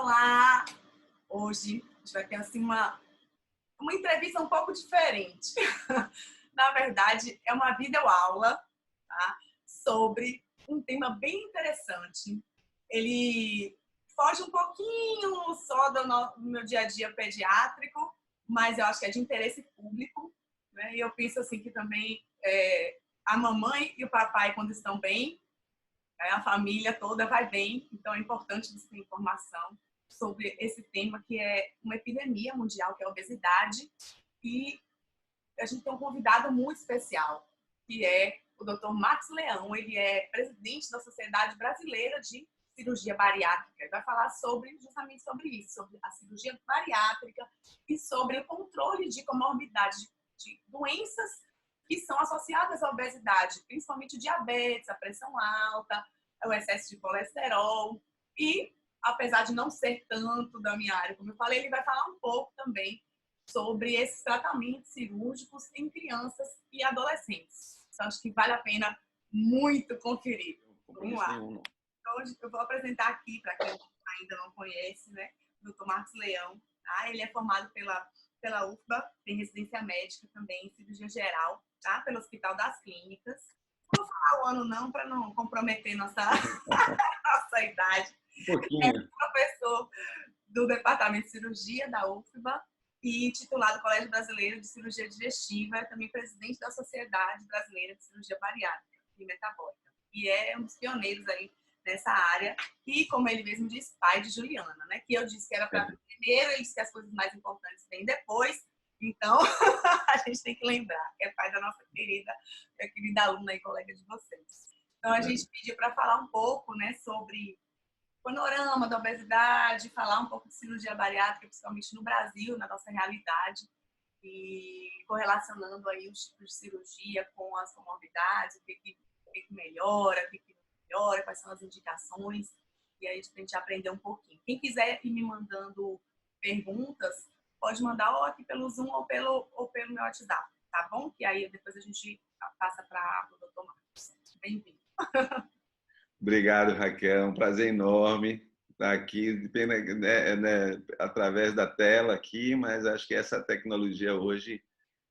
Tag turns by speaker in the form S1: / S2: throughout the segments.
S1: Olá! Hoje a gente vai ter assim, uma entrevista um pouco diferente. Na verdade, é uma videoaula, tá? Sobre um tema bem interessante. Ele foge um pouquinho só do meu dia a dia pediátrico, mas eu acho que é de interesse público, né? E eu penso assim que também a mamãe e o papai, quando estão bem, a família toda vai bem, então é importante você ter informação sobre esse tema que é uma epidemia mundial, que é a obesidade, e a gente tem um convidado muito especial, que é o Dr. Max Leão. Ele é presidente da Sociedade Brasileira de Cirurgia Bariátrica. Ele vai falar justamente sobre isso, sobre a cirurgia bariátrica e sobre o controle de comorbidades, de doenças que são associadas à obesidade, principalmente o diabetes, a pressão alta, o excesso de colesterol. E, apesar de não ser tanto da minha área, como eu falei, ele vai falar um pouco também sobre esses tratamentos cirúrgicos em crianças e adolescentes. Então, acho que vale a pena muito conferir. Vamos lá. Então, hoje eu vou apresentar aqui, para quem ainda não conhece, né, o Dr. Max Leão. Tá? Ele é formado pela UFBA, tem residência médica também em cirurgia geral, tá? Pelo Hospital das Clínicas. Não vou falar o ano não, para não comprometer nossa idade.
S2: Um pouquinho.
S1: É professor do Departamento de Cirurgia da UFBA e titular do Colégio Brasileiro de Cirurgia Digestiva, é também presidente da Sociedade Brasileira de Cirurgia Bariátrica e Metabólica. E é um dos pioneiros aí nessa área. E, como ele mesmo diz, pai de Juliana, né? Que eu disse que era para primeiro, ele disse que as coisas mais importantes vêm depois. Então, a gente tem que lembrar que é pai da nossa querida aluna e colega de vocês. Então, a gente pediu para falar um pouco, né, sobre o panorama da obesidade, falar um pouco de cirurgia bariátrica, principalmente no Brasil, na nossa realidade, e correlacionando aí os tipos de cirurgia com as comorbidades, o que melhora, o que não melhora, quais são as indicações, e aí a gente aprender um pouquinho. Quem quiser ir me mandando perguntas, pode mandar ou aqui pelo Zoom ou pelo meu WhatsApp, tá bom? Que aí depois a gente passa para o Dr. Marcos. Bem-vindo.
S2: Obrigado, Raquel. É um prazer enorme estar aqui, pena, né, através da tela aqui, mas acho que essa tecnologia hoje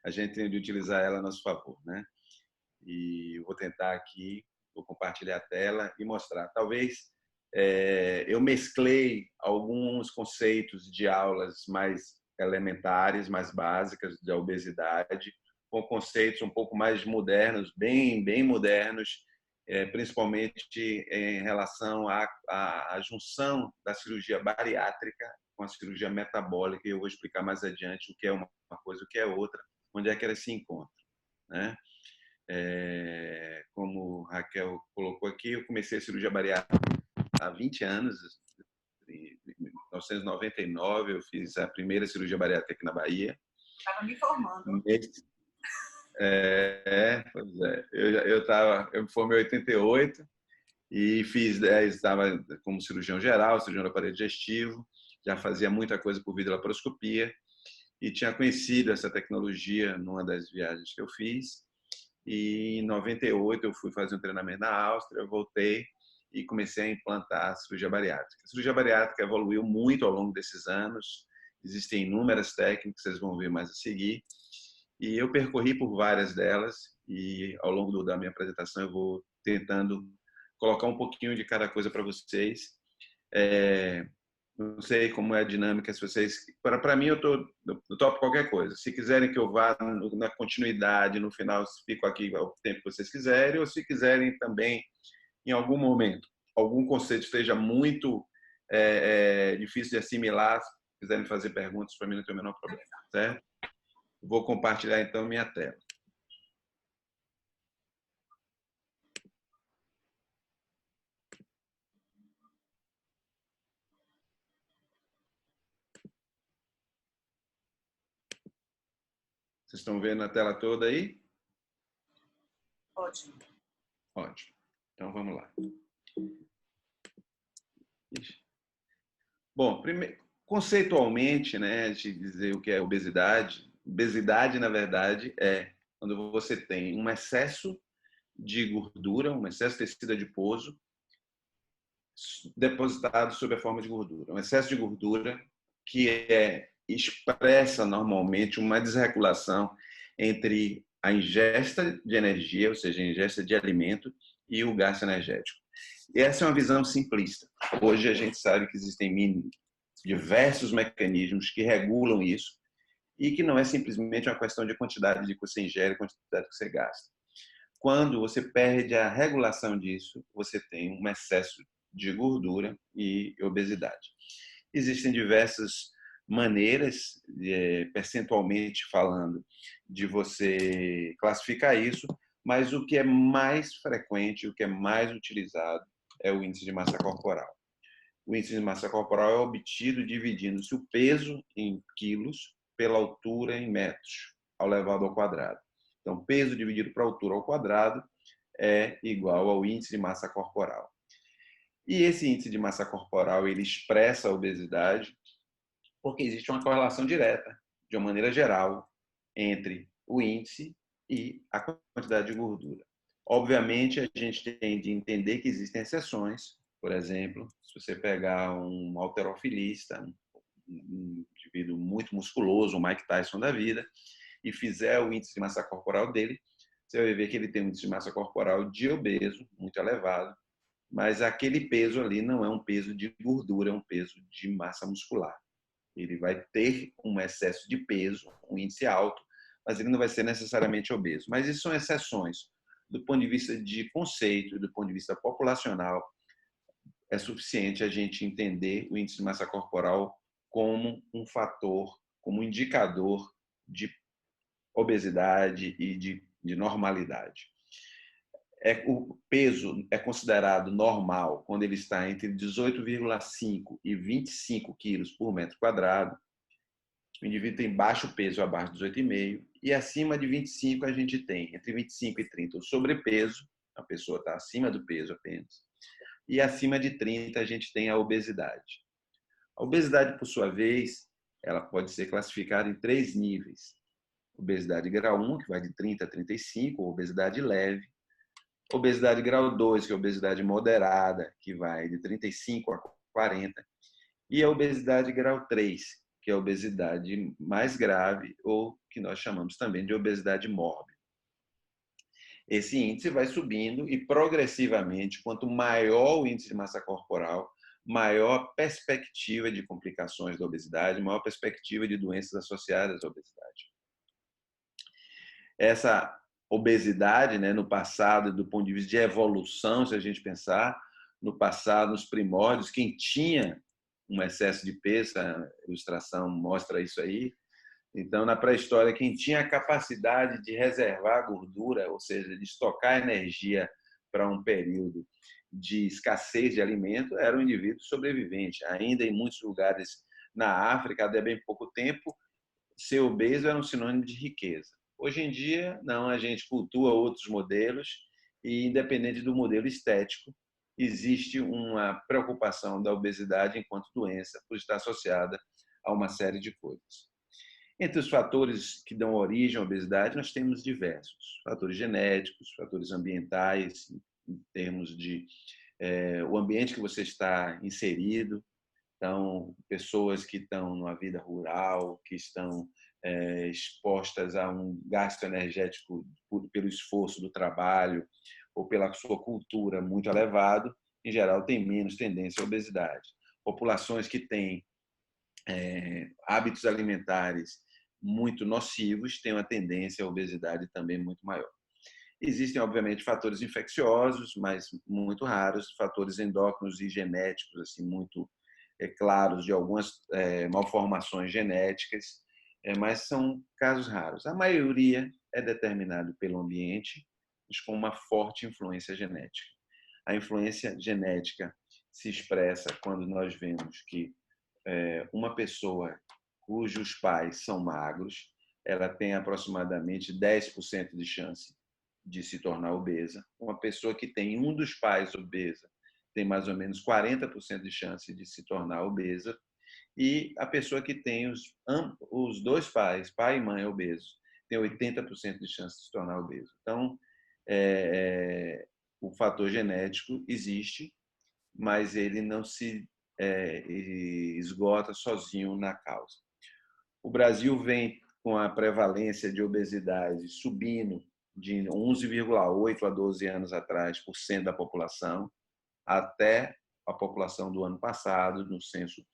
S2: a gente tem de utilizar ela a nosso favor, né? E eu vou tentar aqui, vou compartilhar a tela e mostrar. Talvez eu mesclei alguns conceitos de aulas mais elementares, mais básicas da obesidade, com conceitos um pouco mais modernos, bem modernos, principalmente em relação à junção da cirurgia bariátrica com a cirurgia metabólica, e eu vou explicar mais adiante o que é uma coisa e o que é outra, onde é que elas se encontram, né? Como a Raquel colocou aqui, eu comecei a cirurgia bariátrica há 20 anos, em 1999 eu fiz a primeira cirurgia bariátrica aqui na Bahia.
S1: Estava me formando.
S2: Pois é. Eu me formei em 88 e estava como cirurgião geral, cirurgião do aparelho digestivo, já fazia muita coisa por videolaparoscopia e tinha conhecido essa tecnologia numa das viagens que eu fiz. E em 98 eu fui fazer um treinamento na Áustria, voltei e comecei a implantar a cirurgia bariátrica. A cirurgia bariátrica evoluiu muito ao longo desses anos, existem inúmeras técnicas, vocês vão ver mais a seguir, e eu percorri por várias delas e ao longo da minha apresentação eu vou tentando colocar um pouquinho de cada coisa para vocês. Não sei como é a dinâmica, se vocês... Para mim, eu topo qualquer coisa. Se quiserem que eu vá na continuidade, no final, fico aqui o tempo que vocês quiserem, ou se quiserem também, em algum momento, algum conceito esteja muito difícil de assimilar, se quiserem fazer perguntas, para mim não tem o menor problema, certo? Vou compartilhar, então, minha tela. Vocês estão vendo a tela toda aí?
S1: Ótimo.
S2: Ótimo. Então, vamos lá. Bom, primeiro, conceitualmente, né, de dizer o que é obesidade. Obesidade, na verdade, é quando você tem um excesso de gordura, um excesso de tecido adiposo depositado sob a forma de gordura. Um excesso de gordura que expressa normalmente uma desregulação entre a ingesta de energia, ou seja, a ingesta de alimento, e o gasto energético. E essa é uma visão simplista. Hoje a gente sabe que existem diversos mecanismos que regulam isso e que não é simplesmente uma questão de quantidade de que você ingere, quantidade que você gasta. Quando você perde a regulação disso, você tem um excesso de gordura e obesidade. Existem diversas maneiras, percentualmente falando, de você classificar isso, mas o que é mais frequente, o que é mais utilizado é o índice de massa corporal. O índice de massa corporal é obtido dividindo-se o peso em quilos pela altura em metros, ao elevado ao quadrado. Então, peso dividido por altura ao quadrado é igual ao índice de massa corporal. E esse índice de massa corporal, ele expressa a obesidade porque existe uma correlação direta, de uma maneira geral, entre o índice e a quantidade de gordura. Obviamente, a gente tem de entender que existem exceções. Por exemplo, se você pegar um halterofilista, um indivíduo muito musculoso, o Mike Tyson da vida, e fizer o índice de massa corporal dele, você vai ver que ele tem um índice de massa corporal de obeso, muito elevado, mas aquele peso ali não é um peso de gordura, é um peso de massa muscular. Ele vai ter um excesso de peso, um índice alto, mas ele não vai ser necessariamente obeso. Mas isso são exceções. Do ponto de vista de conceito, do ponto de vista populacional, é suficiente a gente entender o índice de massa corporal como um fator, como um indicador de obesidade e de normalidade. O peso é considerado normal quando ele está entre 18,5 e 25 quilos por metro quadrado. O indivíduo tem baixo peso, abaixo de 18,5, e acima de 25 a gente tem entre 25 e 30 o sobrepeso, a pessoa está acima do peso apenas, e acima de 30 a gente tem a obesidade. A obesidade, por sua vez, ela pode ser classificada em 3 níveis. Obesidade grau 1, que vai de 30 a 35, obesidade leve. Obesidade grau 2, que é a obesidade moderada, que vai de 35 a 40. E a obesidade grau 3, que é a obesidade mais grave, ou que nós chamamos também de obesidade mórbida. Esse índice vai subindo e progressivamente, quanto maior o índice de massa corporal, maior a perspectiva de complicações da obesidade, maior a perspectiva de doenças associadas à obesidade. Essa obesidade, né, no passado, do ponto de vista de evolução, se a gente pensar, no passado, nos primórdios, quem tinha um excesso de peso, a ilustração mostra isso aí. Então, na pré-história, quem tinha a capacidade de reservar gordura, ou seja, de estocar energia para um período de escassez de alimento, era um indivíduo sobrevivente. Ainda em muitos lugares na África, até bem pouco tempo, ser obeso era um sinônimo de riqueza. Hoje em dia, não, a gente cultua outros modelos e, independente do modelo estético, existe uma preocupação da obesidade enquanto doença, por estar associada a uma série de coisas. Entre os fatores que dão origem à obesidade, nós temos diversos. Fatores genéticos, fatores ambientais, em termos de o ambiente que você está inserido. Então, pessoas que estão numa vida rural, que estão expostas a um gasto energético pelo esforço do trabalho ou pela sua cultura muito elevado, em geral, têm menos tendência à obesidade. Populações que têm hábitos alimentares muito nocivos têm uma tendência à obesidade também muito maior. Existem, obviamente, fatores infecciosos, mas muito raros, fatores endócrinos e genéticos, assim, muito claros, de algumas malformações genéticas, mas são casos raros. A maioria é determinado pelo ambiente, mas com uma forte influência genética. A influência genética se expressa quando nós vemos que uma pessoa cujos pais são magros, ela tem aproximadamente 10% de chance de se tornar obesa. Uma pessoa que tem um dos pais obesa tem mais ou menos 40% de chance de se tornar obesa. E a pessoa que tem os dois pais, pai e mãe obesos, tem 80% de chance de se tornar obeso. Então, o fator genético existe mas ele não se esgota sozinho na causa. O Brasil vem com a prevalência de obesidade subindo de 11,8 a 12 anos atrás por cento da população até a população do ano passado, no censo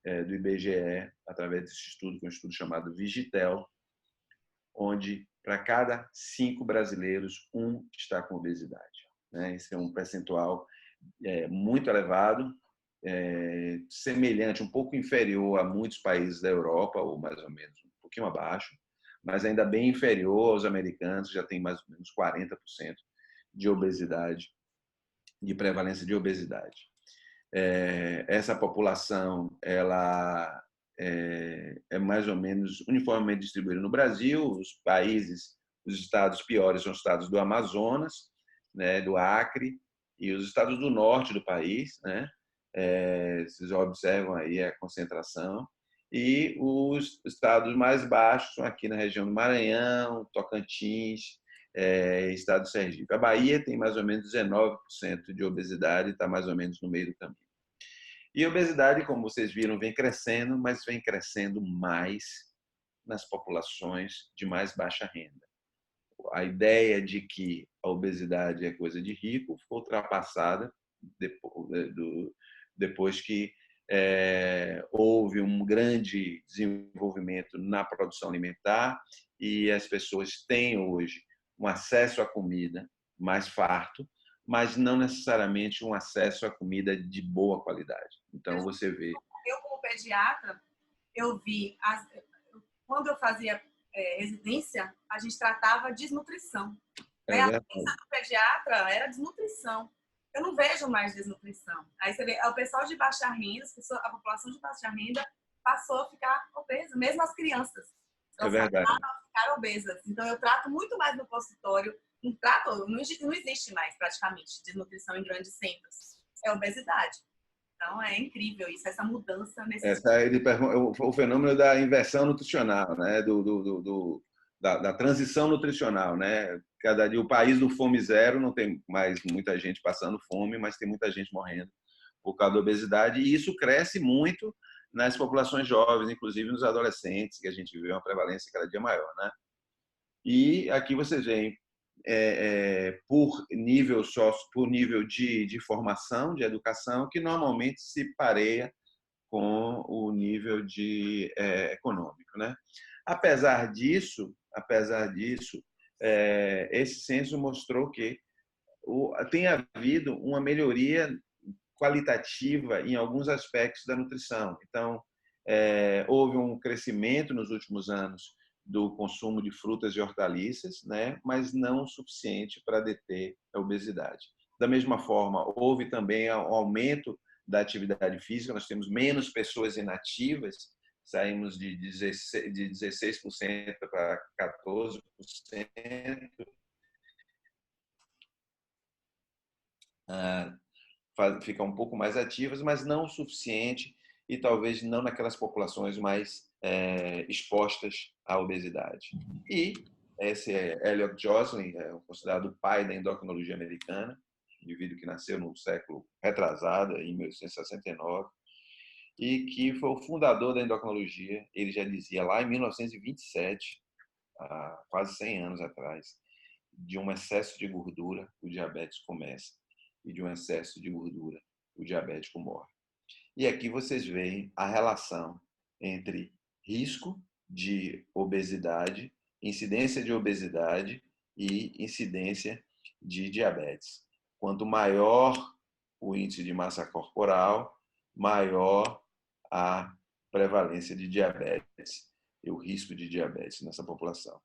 S2: do IBGE, através desse estudo, que é um estudo chamado Vigitel, onde para cada 5 brasileiros, 1 está com obesidade. Esse é um percentual muito elevado, semelhante, um pouco inferior a muitos países da Europa, ou mais ou menos um pouquinho abaixo, mas ainda bem inferior aos americanos, que já tem mais ou menos 40% de obesidade, de prevalência de obesidade. Essa população ela é mais ou menos uniformemente distribuída no Brasil. Os países, os estados piores são os estados do Amazonas, do Acre, e os estados do norte do país, vocês observam aí a concentração, e os estados mais baixos são aqui na região do Maranhão, Tocantins, estado de Sergipe. A Bahia tem mais ou menos 19% de obesidade, está mais ou menos no meio do caminho. E a obesidade, como vocês viram, vem crescendo, mas vem crescendo mais nas populações de mais baixa renda. A ideia de que a obesidade é coisa de rico foi ultrapassada depois que houve um grande desenvolvimento na produção alimentar e as pessoas têm hoje um acesso à comida mais farto, mas não necessariamente um acesso à comida de boa qualidade. Então, você vê...
S1: Eu, como pediatra, eu vi... Quando eu fazia residência, a gente tratava desnutrição. A doença do pediatra era desnutrição. Eu não vejo mais desnutrição. Aí você vê, o pessoal de baixa renda, a população de baixa renda passou a ficar obesa, mesmo as crianças.
S2: Elas passaram
S1: a ficar obesas. Então, eu trato muito mais no consultório. Não existe mais, praticamente, desnutrição em grandes centros. É obesidade. Então, é incrível isso, essa mudança nesse...
S2: O fenômeno da inversão nutricional, da transição nutricional. Cada dia o país do fome zero não tem mais muita gente passando fome, mas tem muita gente morrendo por causa da obesidade, e isso cresce muito nas populações jovens, inclusive nos adolescentes, que a gente vê uma prevalência cada dia maior. E aqui vocês veem por nível de formação, de educação, que normalmente se pareia com o nível econômico. Apesar disso, esse censo mostrou que tem havido uma melhoria qualitativa em alguns aspectos da nutrição. Então, houve um crescimento nos últimos anos do consumo de frutas e hortaliças, mas não o suficiente para deter a obesidade. Da mesma forma, houve também um aumento da atividade física, nós temos menos pessoas inativas, saímos de 16% para 14%. Ficam um pouco mais ativas, mas não o suficiente, e talvez não naquelas populações mais expostas à obesidade. E esse Elliot Joslin, considerado o pai da endocrinologia americana, indivíduo que nasceu no século retrasado, em 1869, e que foi o fundador da endocrinologia. Ele já dizia lá em 1927, há quase 100 anos atrás, de um excesso de gordura o diabetes começa, e de um excesso de gordura o diabético morre. E aqui vocês veem a relação entre risco de obesidade, incidência de obesidade e incidência de diabetes. Quanto maior o índice de massa corporal, maior a prevalência de diabetes e o risco de diabetes nessa população.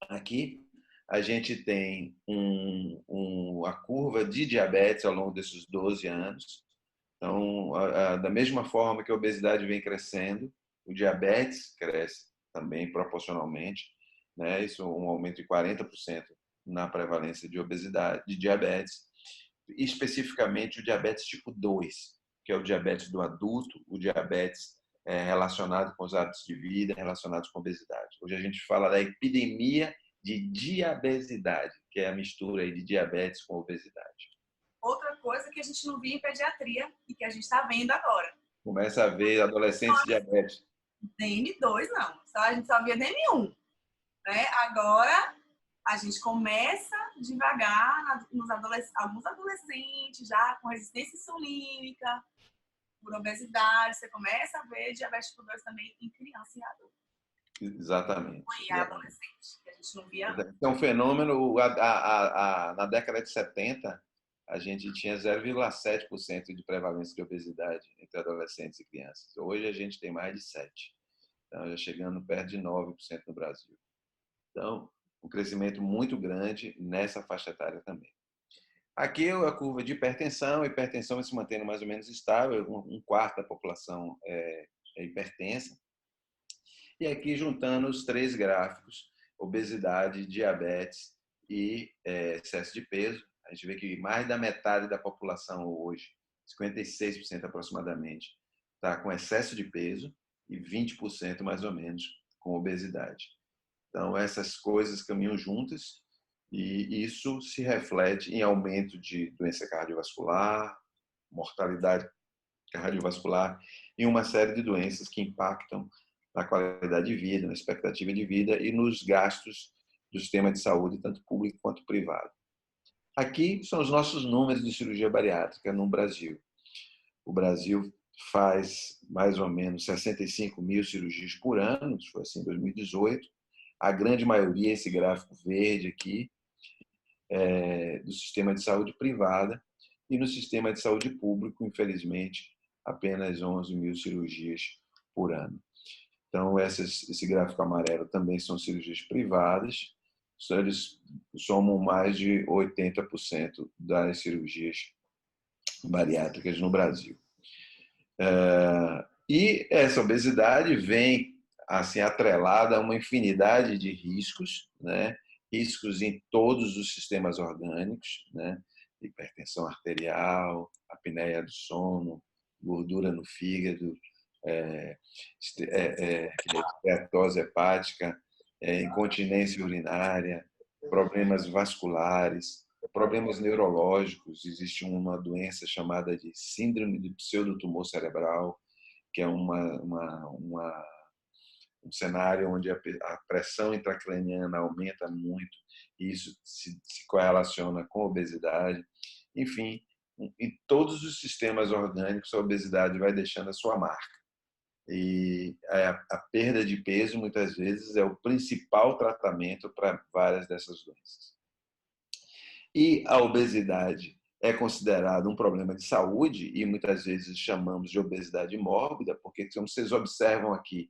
S2: Aqui a gente tem a curva de diabetes ao longo desses 12 anos. Então, da mesma forma que a obesidade vem crescendo, o diabetes cresce também proporcionalmente. Isso é um aumento de 40% na prevalência de obesidade, de diabetes, especificamente o diabetes tipo 2, que é o diabetes do adulto, o diabetes relacionado com os hábitos de vida, relacionados com a obesidade. Hoje a gente fala da epidemia de diabesidade, que é a mistura aí de diabetes com obesidade.
S1: outra coisa que a gente não via em pediatria e que a gente está vendo agora.
S2: Começa a ver adolescentes diabéticos.
S1: DM2 não, a gente só via DM1, né? Agora a gente começa devagar nos alguns adolescentes já com resistência insulínica, por obesidade, você começa a ver diabetes tipo 2 também em criança e adulto.
S2: Exatamente.
S1: E adolescente, que a gente não via antes.
S2: É um fenômeno, na década de 70, a gente tinha 0,7% de prevalência de obesidade entre adolescentes e crianças. Hoje a gente tem mais de 7%. Então, já chegando perto de 9% no Brasil. Então, um crescimento muito grande nessa faixa etária também. Aqui a curva de hipertensão, a hipertensão vai se mantendo mais ou menos estável, um quarto da população é hipertensa. E aqui juntando os três gráficos, obesidade, diabetes e excesso de peso, a gente vê que mais da metade da população hoje, 56% aproximadamente, está com excesso de peso e 20% mais ou menos com obesidade. Então, essas coisas caminham juntas e isso se reflete em aumento de doença cardiovascular, mortalidade cardiovascular e uma série de doenças que impactam na qualidade de vida, na expectativa de vida e nos gastos do sistema de saúde, tanto público quanto privado. Aqui são os nossos números de cirurgia bariátrica no Brasil. O Brasil faz mais ou menos 65 mil cirurgias por ano, isso foi assim em 2018. A grande maioria, esse gráfico verde aqui, do sistema de saúde privada, e no sistema de saúde público, infelizmente, apenas 11 mil cirurgias por ano. Então, esse gráfico amarelo também são cirurgias privadas, eles somam mais de 80% das cirurgias bariátricas no Brasil. E essa obesidade vem assim atrelada a uma infinidade de riscos, né? Riscos em todos os sistemas orgânicos, né? Hipertensão arterial, apneia do sono, gordura no fígado, esteatose hepática, incontinência urinária, problemas vasculares, problemas neurológicos. Existe uma doença chamada de síndrome do pseudotumor cerebral, que é um cenário onde a pressão intracraniana aumenta muito, e isso se correlaciona com a obesidade. Enfim, em todos os sistemas orgânicos, a obesidade vai deixando a sua marca. E a perda de peso, muitas vezes, é o principal tratamento para várias dessas doenças. E a obesidade é considerada um problema de saúde e muitas vezes chamamos de obesidade mórbida, porque, como vocês observam aqui,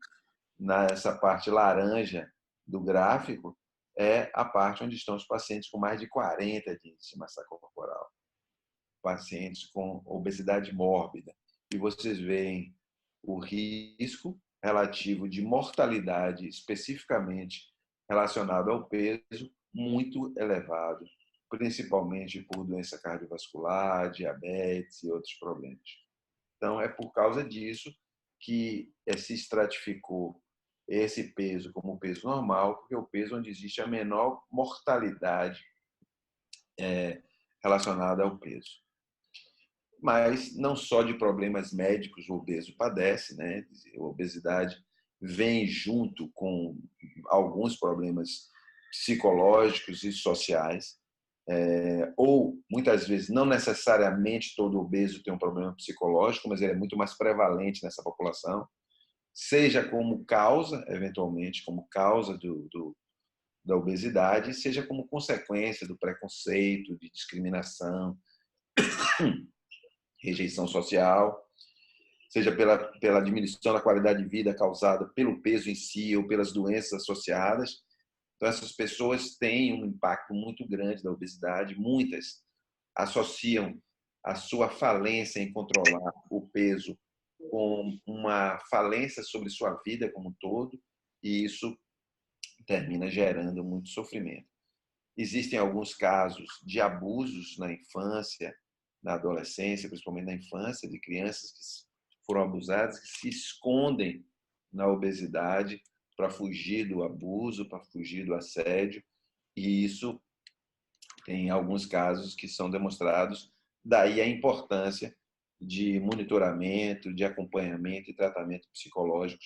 S2: nessa parte laranja do gráfico, é a parte onde estão os pacientes com mais de 40 de índice de massa corporal, pacientes com obesidade mórbida. E vocês veem o risco relativo de mortalidade, especificamente relacionado ao peso, muito elevado, principalmente por doença cardiovascular, diabetes e outros problemas. Então, é por causa disso que se estratificou esse peso como peso normal, porque é o peso onde existe a menor mortalidade relacionada ao peso. Mas não só de problemas médicos o obeso padece, né? A obesidade vem junto com alguns problemas psicológicos e sociais, ou muitas vezes não necessariamente todo obeso tem um problema psicológico, mas ele é muito mais prevalente nessa população, seja como causa, eventualmente, como causa da obesidade, seja como consequência do preconceito, de discriminação, rejeição social, seja pela diminuição da qualidade de vida causada pelo peso em si ou pelas doenças associadas. Então, essas pessoas têm um impacto muito grande da obesidade. Muitas associam a sua falência em controlar o peso com uma falência sobre sua vida como um todo, e isso termina gerando muito sofrimento. Existem alguns casos de abusos na infância, na adolescência, principalmente na infância, de crianças que foram abusadas, que se escondem na obesidade para fugir do abuso, para fugir do assédio, e isso tem alguns casos que são demonstrados Daí a importância de monitoramento, de acompanhamento e tratamento psicológico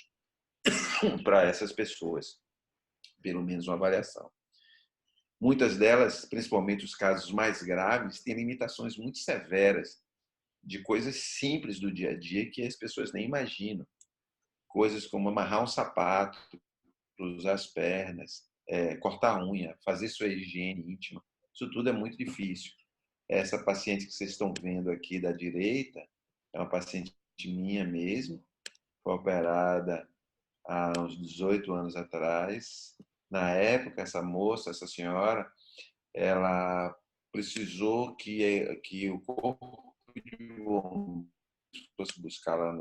S2: para essas pessoas, pelo menos uma avaliação. Muitas delas, principalmente os casos mais graves, têm limitações muito severas de coisas simples do dia a dia que as pessoas nem imaginam. Coisas como amarrar um sapato, cruzar as pernas, cortar a unha, fazer sua higiene íntima. Isso tudo é muito difícil. Essa paciente que vocês estão vendo aqui da direita é uma paciente minha mesmo, foi operada há uns 18 anos atrás. Na época, essa moça, essa senhora, ela precisou que o corpo de um fosse buscá-la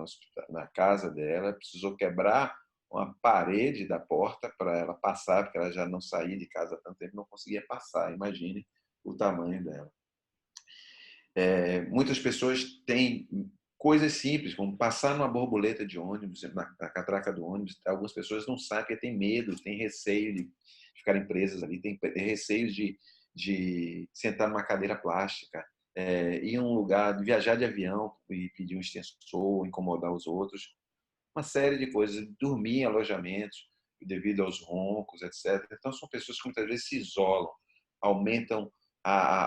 S2: na casa dela, precisou quebrar uma parede da porta para ela passar, porque ela já não saía de casa há tanto tempo, não conseguia passar. Imagine o tamanho dela. Muitas pessoas têm coisas simples, como passar numa borboleta de ônibus, na catraca do ônibus. Algumas pessoas não sabem porque tem medo, tem receio de ficarem presas ali, tem receio de sentar numa cadeira plástica, ir em um lugar, de viajar de avião e pedir um extensor, incomodar os outros. Uma série de coisas, dormir em alojamentos devido aos roncos, etc. Então, são pessoas que muitas vezes se isolam, aumentam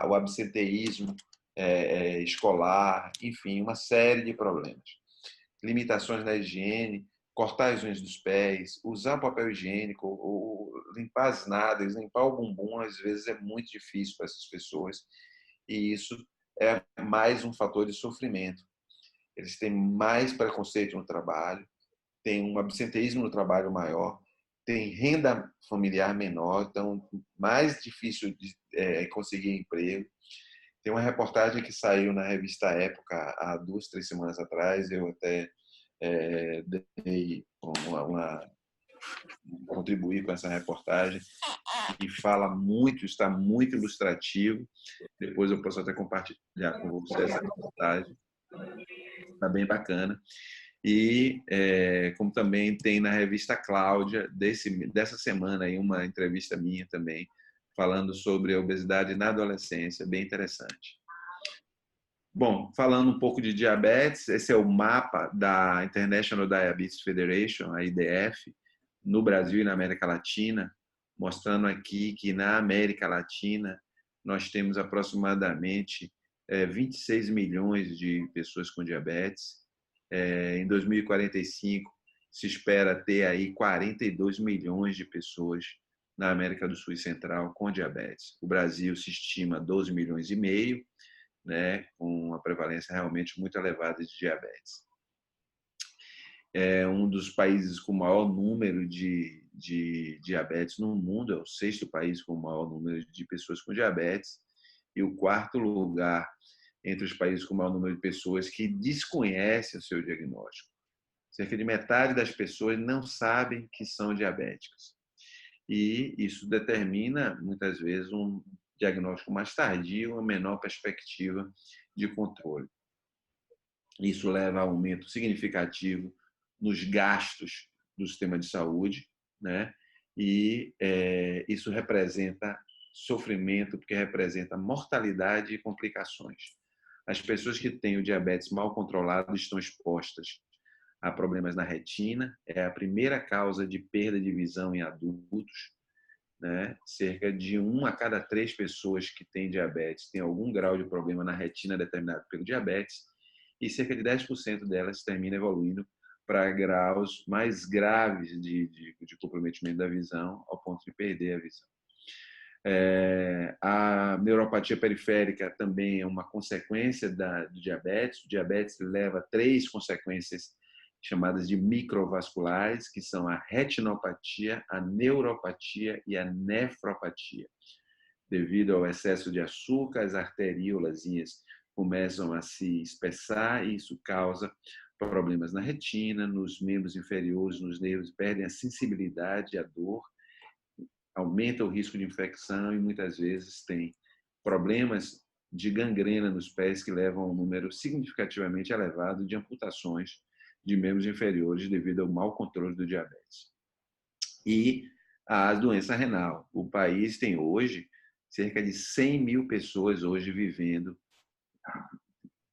S2: o absenteísmo escolar, enfim, uma série de problemas. Limitações na higiene, cortar as unhas dos pés, usar papel higiênico, ou limpar as nádegas, limpar o bumbum, às vezes é muito difícil para essas pessoas. E isso é mais um fator de sofrimento. Eles têm mais preconceito no trabalho, têm um absenteísmo no trabalho maior, têm renda familiar menor, então mais difícil de conseguir emprego. Tem uma reportagem que saiu na revista Época há 2, 3 semanas atrás. Eu até dei contribuir com essa reportagem, que fala muito, está muito ilustrativo. Depois eu posso até compartilhar com você essa reportagem. Está bem bacana. E como também tem na revista Cláudia, dessa semana, aí, uma entrevista minha também, falando sobre a obesidade na adolescência, bem interessante. Bom, falando um pouco de diabetes, esse é o mapa da International Diabetes Federation, a IDF, no Brasil e na América Latina, mostrando aqui que na América Latina nós temos aproximadamente 26 milhões de pessoas com diabetes. Em 2045 se espera ter aí 42 milhões de pessoas na América do Sul e Central com diabetes. O Brasil se estima 12 milhões e meio, né, com uma prevalência realmente muito elevada de diabetes. É um dos países com o maior número de diabetes no mundo, é o 6º país com o maior número de pessoas com diabetes, e o 4º lugar entre os países com o maior número de pessoas que desconhecem o seu diagnóstico. Cerca de metade das pessoas não sabem que são diabéticas. E isso determina, muitas vezes, um diagnóstico mais tardio, uma menor perspectiva de controle. Isso leva a aumento significativo nos gastos do sistema de saúde, né? E isso representa sofrimento, porque representa mortalidade e complicações. As pessoas que têm o diabetes mal controlado estão expostas a problemas na retina, é a primeira causa de perda de visão em adultos, né? Cerca de 1 a cada 3 pessoas que têm diabetes tem algum grau de problema na retina determinado pelo diabetes, e cerca de 10% delas termina evoluindo para graus mais graves de comprometimento da visão, ao ponto de perder a visão. A neuropatia periférica também é uma consequência do diabetes. O diabetes leva 3 consequências chamadas de microvasculares, que são a retinopatia, a neuropatia e a nefropatia. Devido ao excesso de açúcar, as arteríolas começam a se espessar e isso causa problemas na retina, nos membros inferiores, nos nervos, perdem a sensibilidade à dor, aumenta o risco de infecção e muitas vezes tem problemas de gangrena nos pés que levam a um número significativamente elevado de amputações de membros inferiores devido ao mau controle do diabetes. E a doença renal. O país tem hoje cerca de 100 mil pessoas hoje vivendo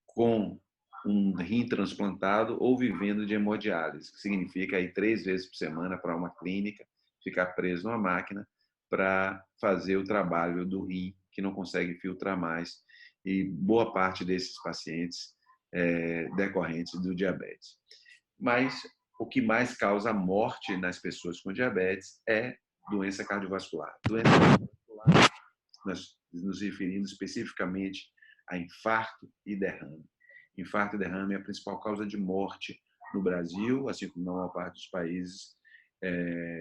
S2: com um rim transplantado ou vivendo de hemodiálise, que significa ir 3 vezes por semana para uma clínica, ficar preso numa máquina para fazer o trabalho do rim, que não consegue filtrar mais, e boa parte desses pacientes decorrentes do diabetes. Mas o que mais causa morte nas pessoas com diabetes é doença cardiovascular. Doença cardiovascular, nós nos referimos especificamente a infarto e derrame. Infarto e derrame é a principal causa de morte no Brasil, assim como na maior parte dos países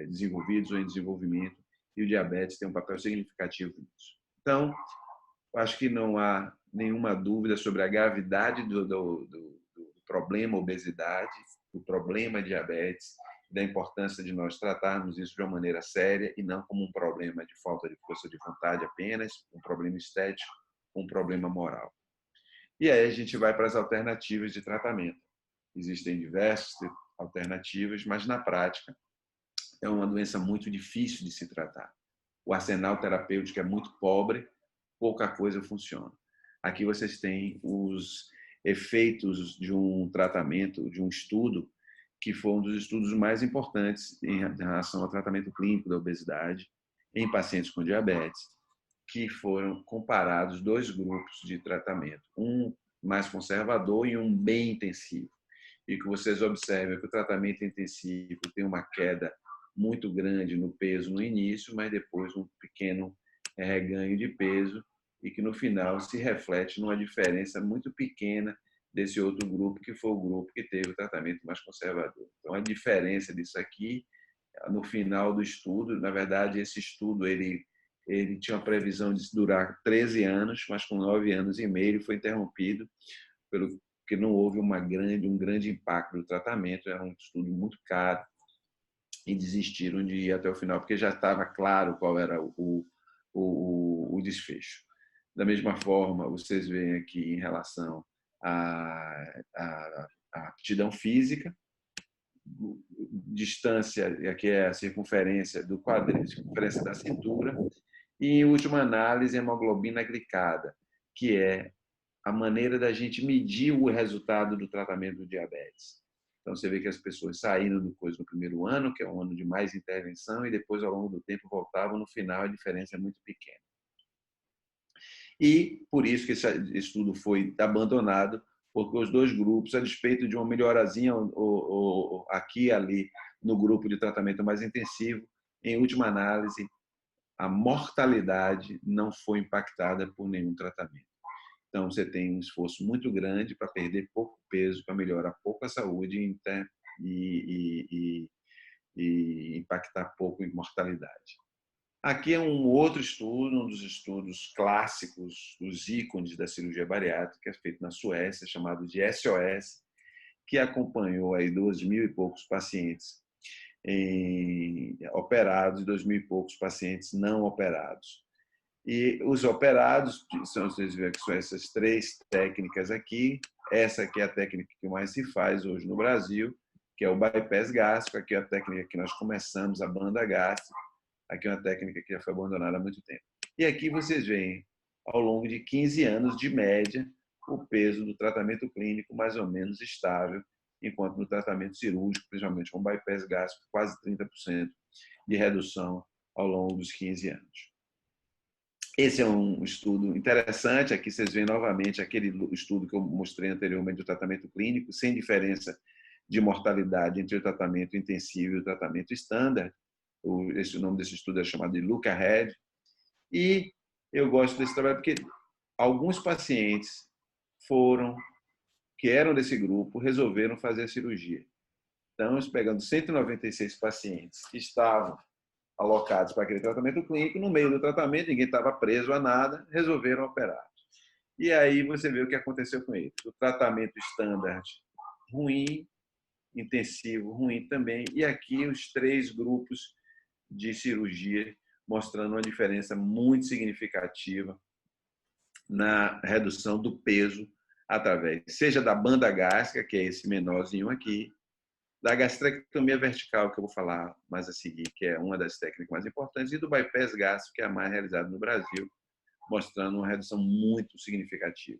S2: desenvolvidos ou em desenvolvimento, e o diabetes tem um papel significativo nisso. Então, acho que não há nenhuma dúvida sobre a gravidade do problema obesidade, do problema diabetes, da importância de nós tratarmos isso de uma maneira séria e não como um problema de falta de força de vontade apenas, um problema estético, um problema moral. E aí a gente vai para as alternativas de tratamento. Existem diversas alternativas, mas na prática é uma doença muito difícil de se tratar. O arsenal terapêutico é muito pobre, pouca coisa funciona. Aqui vocês têm os efeitos de um tratamento, de um estudo, que foi um dos estudos mais importantes em relação ao tratamento clínico da obesidade em pacientes com diabetes, que foram comparados 2 grupos de tratamento, um mais conservador e um bem intensivo. E que vocês observem que o tratamento intensivo tem uma queda muito grande no peso no início, mas depois um pequeno reganho de peso e que no final se reflete numa diferença muito pequena desse outro grupo, que foi o grupo que teve o tratamento mais conservador. Então, a diferença disso aqui, no final do estudo, na verdade, esse estudo ele tinha uma previsão de durar 13 anos, mas com 9 anos e meio ele foi interrompido porque não houve um grande impacto do tratamento, era um estudo muito caro, e desistiram de ir até o final, porque já estava claro qual era o desfecho. Da mesma forma, vocês veem aqui em relação à aptidão física, distância, que é a circunferência do quadril, circunferência da cintura, e, em última análise, hemoglobina glicada, que é a maneira da gente medir o resultado do tratamento do diabetes. Então, você vê que as pessoas saíram do coisa no primeiro ano, que é um ano de mais intervenção, e depois, ao longo do tempo, voltavam. No final, a diferença é muito pequena. E, por isso que esse estudo foi abandonado, porque os 2 grupos, a despeito de uma melhorazinha aqui e ali no grupo de tratamento mais intensivo, em última análise, a mortalidade não foi impactada por nenhum tratamento. Então, você tem um esforço muito grande para perder pouco peso, para melhorar pouco a saúde e impactar pouco em mortalidade. Aqui é um outro estudo, um dos estudos clássicos, dos ícones da cirurgia bariátrica, feito na Suécia, chamado de SOS, que acompanhou aí 2.000 e poucos pacientes operados e 2.000 e poucos pacientes não operados. E os operados, vocês veem que são essas 3 técnicas aqui. Essa aqui é a técnica que mais se faz hoje no Brasil, que é o bypass gástrico. Aqui é a técnica que nós começamos, a banda gástrica. Aqui é uma técnica que já foi abandonada há muito tempo. E aqui vocês veem, ao longo de 15 anos, de média, o peso do tratamento clínico mais ou menos estável, enquanto no tratamento cirúrgico, principalmente com bypass gástrico, quase 30% de redução ao longo dos 15 anos. Esse é um estudo interessante. Aqui vocês veem novamente aquele estudo que eu mostrei anteriormente do tratamento clínico, sem diferença de mortalidade entre o tratamento intensivo e o tratamento standard. O nome desse estudo é chamado de Look Ahead. E eu gosto desse trabalho porque alguns pacientes que eram desse grupo, resolveram fazer a cirurgia. Então, pegando 196 pacientes que estavam alocados para aquele tratamento clínico, no meio do tratamento, ninguém estava preso a nada, resolveram operar. E aí você vê o que aconteceu com eles. O tratamento standard ruim, intensivo ruim também, e aqui os 3 grupos de cirurgia mostrando uma diferença muito significativa na redução do peso através, seja da banda gástrica, que é esse menorzinho aqui, da gastrectomia vertical, que eu vou falar mais a seguir, que é uma das técnicas mais importantes, e do bypass gástrico, que é a mais realizada no Brasil, mostrando uma redução muito significativa.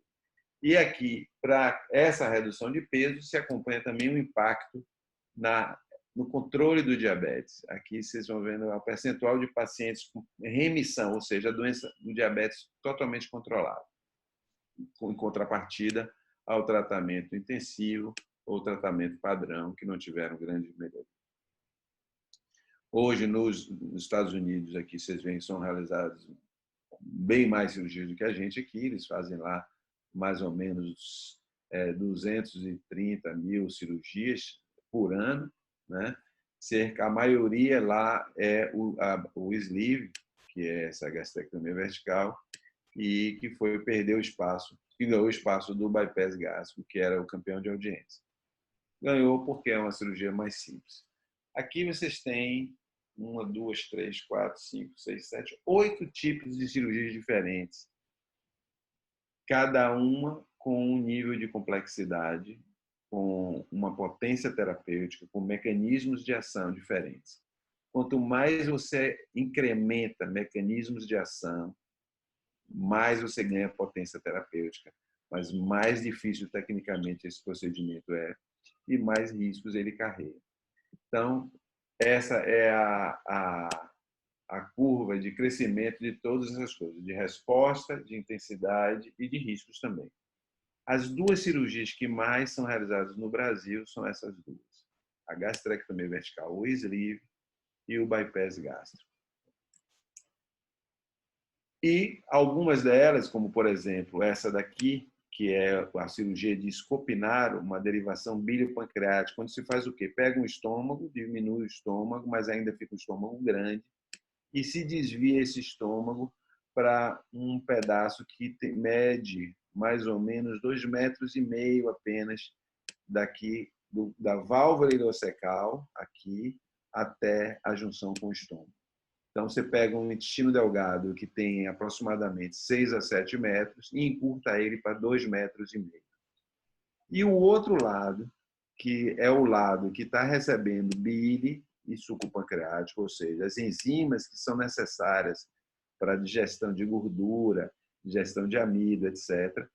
S2: E aqui, para essa redução de peso, se acompanha também um impacto no controle do diabetes. Aqui vocês vão vendo o percentual de pacientes com remissão, ou seja, a doença do diabetes totalmente controlada, em contrapartida ao tratamento intensivo ou tratamento padrão, que não tiveram grande melhoria. Hoje, nos Estados Unidos, aqui vocês veem, são realizadas bem mais cirurgias do que a gente aqui. Eles fazem lá mais ou menos 230 mil cirurgias por ano, né? A maioria lá é o sleeve, que é essa gastrectomia vertical, e que perdeu o espaço, que ganhou o espaço do bypass gástrico, que era o campeão de audiência. Ganhou porque é uma cirurgia mais simples. Aqui vocês têm 1, 2, 3, 4, 5, 6, 7, 8 tipos de cirurgias diferentes, cada uma com um nível de complexidade, com uma potência terapêutica, com mecanismos de ação diferentes. Quanto mais você incrementa mecanismos de ação, mais você ganha potência terapêutica, mas mais difícil tecnicamente esse procedimento é e mais riscos ele carrega. Então, essa é a curva de crescimento de todas essas coisas, de resposta, de intensidade e de riscos também. As duas cirurgias que mais são realizadas no Brasil são essas duas: a gastrectomia vertical, o sleeve, e o bypass gástrico. E algumas delas, como por exemplo essa daqui, que é a cirurgia de Scopinaro, uma derivação biliopancreática, onde se faz o quê? Pega um estômago, diminui o estômago, mas ainda fica um estômago grande, e se desvia esse estômago para um pedaço que mede mais ou menos 2,5 metros apenas daqui da válvula ileocecal aqui até a junção com o estômago. Então você pega um intestino delgado que tem aproximadamente 6 a 7 metros e encurta ele para 2,5 metros. E o outro lado, que é o lado que está recebendo bile e suco pancreático, ou seja, as enzimas que são necessárias para a digestão de gordura, digestão de amido, etc.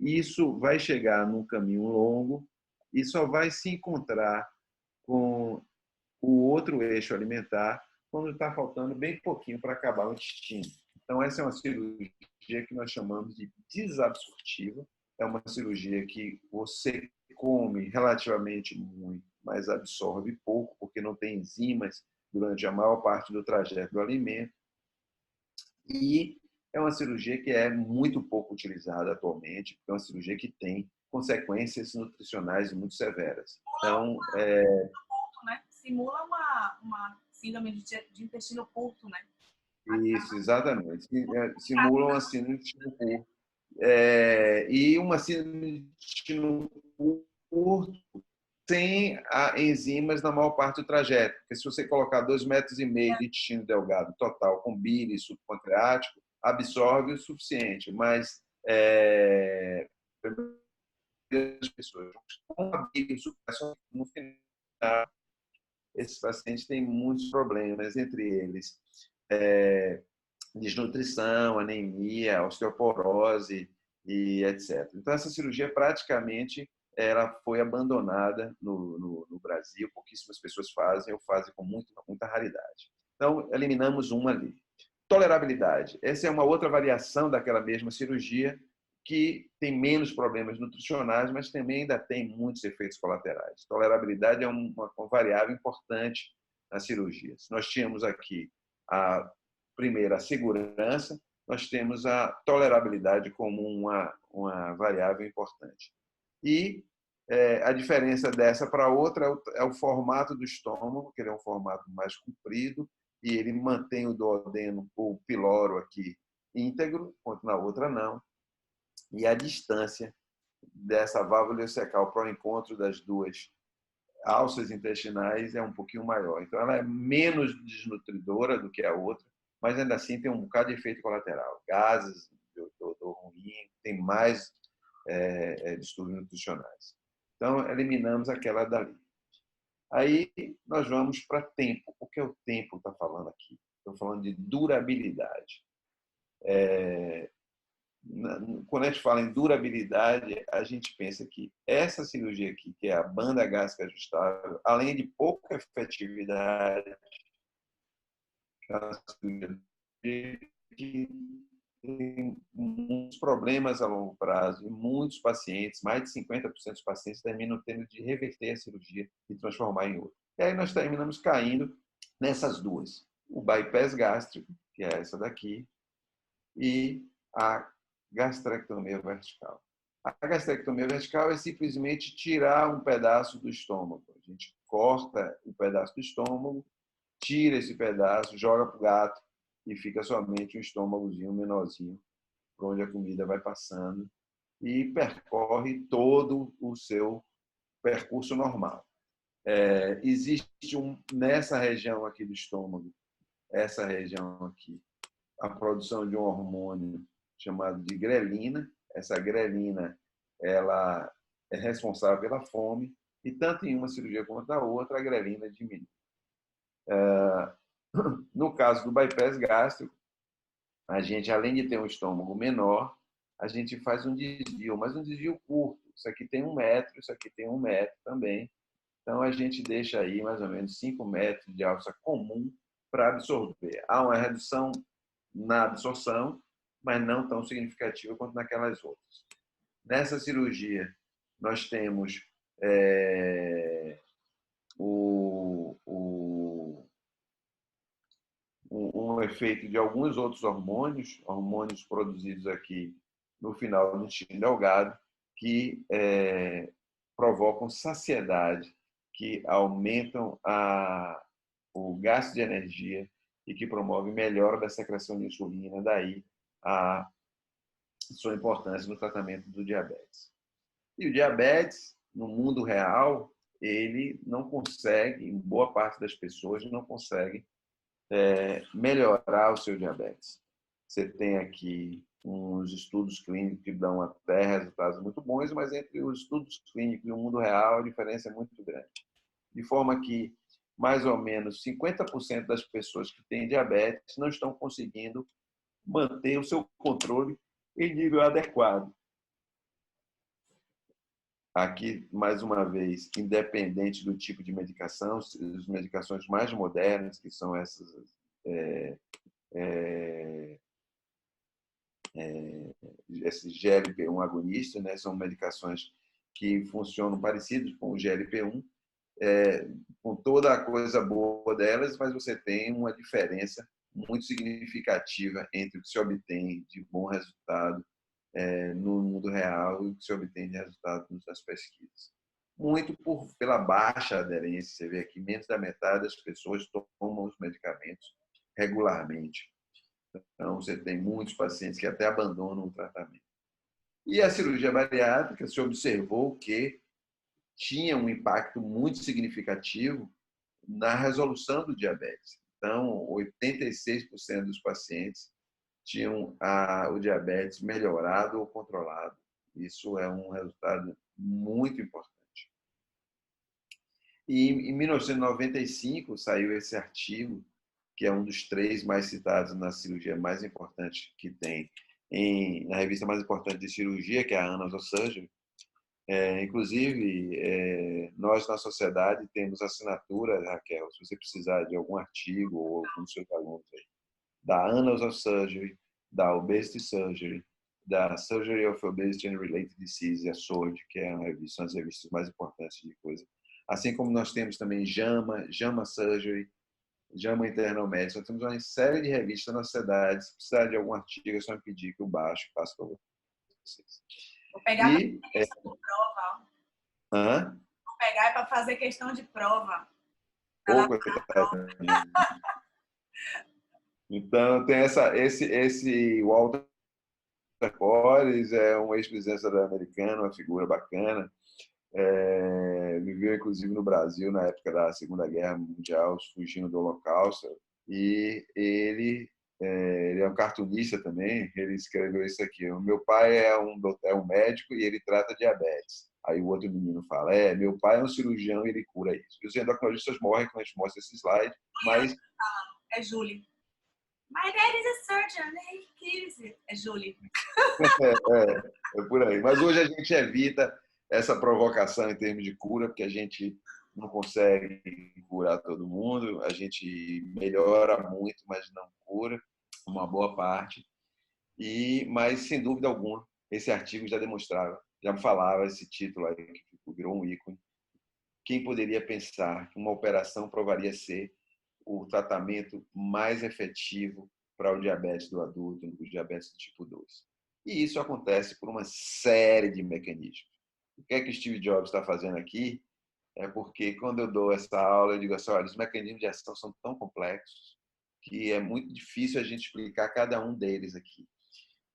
S2: Isso vai chegar num caminho longo e só vai se encontrar com o outro eixo alimentar quando está faltando bem pouquinho para acabar o intestino. Então, essa é uma cirurgia que nós chamamos de desabsortiva. É uma cirurgia que você come relativamente muito, mas absorve pouco, porque não tem enzimas durante a maior parte do trajeto do alimento. E é uma cirurgia que é muito pouco utilizada atualmente, porque é uma cirurgia que tem consequências nutricionais muito severas. Então,
S1: simula uma síndrome de intestino curto, né?
S2: Isso, exatamente. Simula uma síndrome de intestino curto. E uma síndrome de intestino curto sem enzimas na maior parte do trajeto. Porque se você colocar 2,5 metros de intestino delgado total com bile e suco pancreático, absorve o suficiente. Mas as pessoas com a bile e suco no final, esses pacientes têm muitos problemas, entre eles desnutrição, anemia, osteoporose e etc. Então, essa cirurgia praticamente ela foi abandonada no Brasil, pouquíssimas pessoas fazem, ou fazem com muita raridade. Então, eliminamos uma ali. Tolerabilidade. Essa é uma outra variação daquela mesma cirurgia, que tem menos problemas nutricionais, mas também ainda tem muitos efeitos colaterais. Tolerabilidade é uma variável importante nas cirurgias. Nós tínhamos aqui primeiro, a segurança, nós temos a tolerabilidade como uma variável importante. E a diferença dessa para outra é o formato do estômago, que ele é um formato mais comprido, e ele mantém o duodeno, o piloro aqui íntegro, enquanto na outra não. E a distância dessa válvula ileocecal para o encontro das duas alças intestinais é um pouquinho maior. Então, ela é menos desnutridora do que a outra, mas ainda assim tem um bocado de efeito colateral. Gases, dor ruim, tem mais distúrbios nutricionais. Então, eliminamos aquela dali. Aí, nós vamos para tempo. O que é o tempo está falando aqui? Estou falando de durabilidade. quando a gente fala em durabilidade, a gente pensa que essa cirurgia aqui, que é a banda gástrica ajustável, além de pouca efetividade, que tem muitos problemas a longo prazo e muitos pacientes, mais de 50% dos pacientes, terminam tendo de reverter a cirurgia e transformar em outra. E aí nós terminamos caindo nessas duas. O bypass gástrico, que é essa daqui, e a gastrectomia vertical. A gastrectomia vertical é simplesmente tirar um pedaço do estômago. A gente corta o pedaço do estômago, tira esse pedaço, joga para o gato e fica somente um estômagozinho menorzinho, por onde a comida vai passando e percorre todo o seu percurso normal. Existe nessa região aqui do estômago, essa região aqui, a produção de um hormônio chamado de grelina. Essa grelina, ela é responsável pela fome e tanto em uma cirurgia quanto na outra a grelina diminui. No caso do bypass gástrico, a gente, além de ter um estômago menor, a gente faz um desvio, mas um desvio curto. Isso aqui tem 1 metro, isso aqui tem 1 metro também. Então, a gente deixa aí mais ou menos 5 metros de alça comum para absorver. Há uma redução na absorção, mas não tão significativa quanto naquelas outras. Nessa cirurgia, nós temos um efeito de alguns outros hormônios produzidos aqui no final do intestino delgado, que provocam saciedade, que aumentam o gasto de energia e que promovem melhora da secreção de insulina, daí a sua importância no tratamento do diabetes. E o diabetes, no mundo real, ele não consegue, em boa parte das pessoas, não consegue melhorar o seu diabetes. Você tem aqui uns estudos clínicos que dão até resultados muito bons, mas entre os estudos clínicos e o mundo real, a diferença é muito grande. De forma que, mais ou menos, 50% das pessoas que têm diabetes não estão conseguindo manter o seu controle em nível adequado. Aqui, mais uma vez, independente do tipo de medicação, as medicações mais modernas, que são essas esses GLP-1 agonistas, né, são medicações que funcionam parecidos com o GLP-1, com toda a coisa boa delas, mas você tem uma diferença muito significativa entre o que se obtém de bom resultado no mundo real e o que se obtém de resultado nas pesquisas. Muito pela baixa aderência. Você vê aqui, menos da metade das pessoas tomam os medicamentos regularmente. Então, você tem muitos pacientes que até abandonam o tratamento. E a cirurgia bariátrica, se observou que tinha um impacto muito significativo na resolução do diabetes. Então, 86% dos pacientes tinham o diabetes melhorado ou controlado. Isso é um resultado muito importante. E em 1995 saiu esse artigo, que é um dos 3 mais citados na cirurgia mais importante que tem, na revista mais importante de cirurgia, que é a Annals of Surgery. Inclusive, nós na sociedade temos assinatura, Raquel, se você precisar de algum artigo ou algum dos seus alunos aí, da Annals of Surgery, da Obesity Surgery, da Surgery of Obesity and Related Disease, a SORD, que são as revistas mais importantes de coisa. Assim como nós temos também JAMA Surgery, JAMA Internal Medicine. Nós temos uma série de revistas na sociedade. Se precisar de algum artigo, é só me pedir que eu baixo e passo para vocês.
S1: Vou pegar para questão de prova. Vou pegar para fazer questão de prova.
S2: Então, tem esse Walter Collins, é um ex-presidente americano, uma figura bacana. Viveu, inclusive, no Brasil na época da Segunda Guerra Mundial, fugindo do Holocausto. E ele é um cartunista também. Ele escreveu isso aqui: o meu pai é um médico e ele trata diabetes. Aí o outro menino fala: meu pai é um cirurgião e ele cura isso. E os endocrinologistas morrem quando a gente mostra esse slide, mas...
S1: É Júlia. My dad is a surgeon, he kills it. É Julie.
S2: É por aí. Mas hoje a gente evita essa provocação em termos de cura, porque a gente não consegue curar todo mundo, a gente melhora muito, mas não cura uma boa parte. Mas, sem dúvida alguma, esse artigo já demonstrava, já falava esse título aí, que virou um ícone. Quem poderia pensar que uma operação provaria ser o tratamento mais efetivo para o diabetes do adulto, o diabetes do tipo 2? E isso acontece por uma série de mecanismos. O que é que Steve Jobs está fazendo aqui? É porque quando eu dou essa aula, eu digo assim, olha, os mecanismos de ação são tão complexos que é muito difícil a gente explicar cada um deles aqui.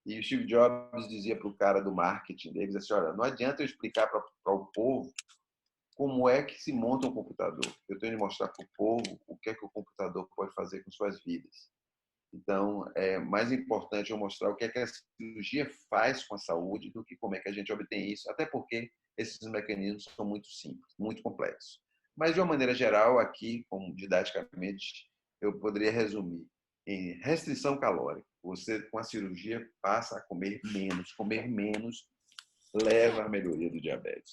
S2: E o Steve Jobs dizia para o cara do marketing deles assim, olha, não adianta eu explicar para o povo como é que se monta um computador. Eu tenho de mostrar para o povo o que é que o computador pode fazer com suas vidas. Então, é mais importante eu mostrar o que é que a cirurgia faz com a saúde do que como é que a gente obtém isso, até porque esses mecanismos são muito simples, muito complexos. Mas, de uma maneira geral, aqui, como didaticamente, eu poderia resumir em restrição calórica. Você, com a cirurgia, passa a comer menos. Comer menos leva à melhoria do diabetes.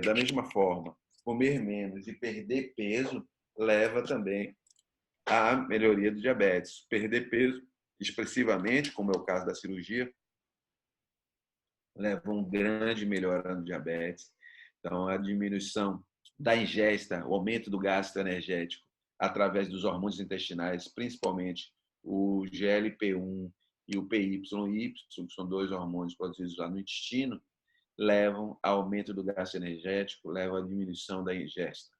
S2: Da mesma forma, comer menos e perder peso leva também à melhoria do diabetes. Perder peso expressivamente, como é o caso da cirurgia, leva a um grande melhora no diabetes. Então, a diminuição da ingesta, o aumento do gasto energético através dos hormônios intestinais, principalmente o GLP-1 e o PYY, que são dois hormônios produzidos lá no intestino, levam ao aumento do gasto energético, levam à diminuição da ingesta.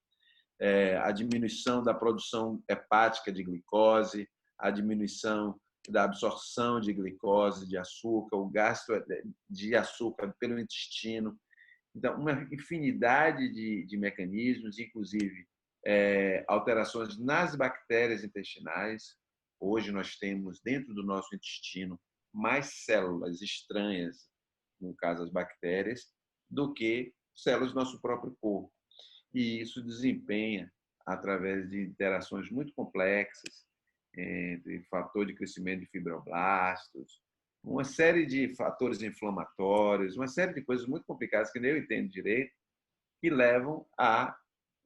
S2: A diminuição da produção hepática de glicose, a diminuição da absorção de glicose, de açúcar, o gasto de açúcar pelo intestino. Então, uma infinidade de mecanismos, inclusive alterações nas bactérias intestinais. Hoje nós temos dentro do nosso intestino mais células estranhas, no caso as bactérias, do que células do nosso próprio corpo. E isso desempenha, através de interações muito complexas, entre fator de crescimento de fibroblastos, uma série de fatores inflamatórios, uma série de coisas muito complicadas que nem eu entendo direito, que levam a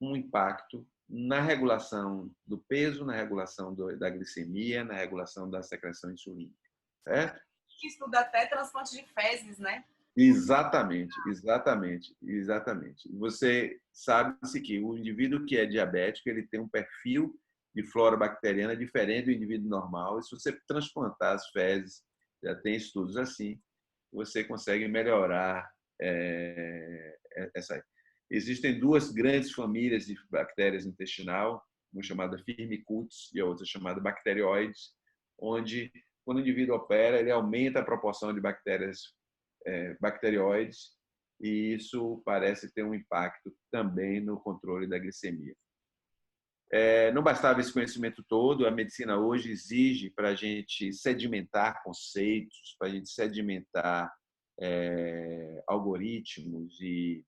S2: um impacto na regulação do peso, na regulação da glicemia, na regulação da secreção insulínica. Certo?
S1: Estuda até transplante de fezes, né?
S2: Exatamente, exatamente, exatamente. Você sabe-se que o indivíduo que é diabético, ele tem um perfil de flora bacteriana diferente do indivíduo normal. E se você transplantar as fezes, já tem estudos assim, você consegue melhorar essa. Existem duas grandes famílias de bactérias intestinal, uma chamada Firmicutes e a outra chamada bacteroides, onde, quando o indivíduo opera, ele aumenta a proporção de bactérias bacteroides, e isso parece ter um impacto também no controle da glicemia. Não bastava esse conhecimento todo, a medicina hoje exige para a gente sedimentar conceitos, para a gente sedimentar algoritmos e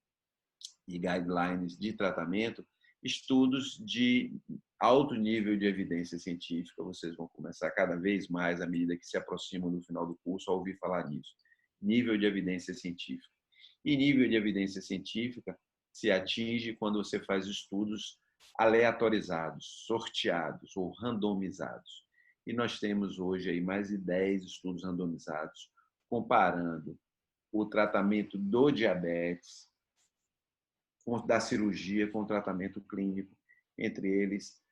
S2: guidelines de tratamento, estudos de alto nível de evidência científica. Vocês vão começar cada vez mais, à medida que se aproximam do final do curso, a ouvir falar nisso. Nível de evidência científica. E nível de evidência científica se atinge quando você faz estudos aleatorizados, sorteados ou randomizados. E nós temos hoje aí mais de 10 estudos randomizados comparando o tratamento do diabetes da cirurgia com o tratamento clínico, entre eles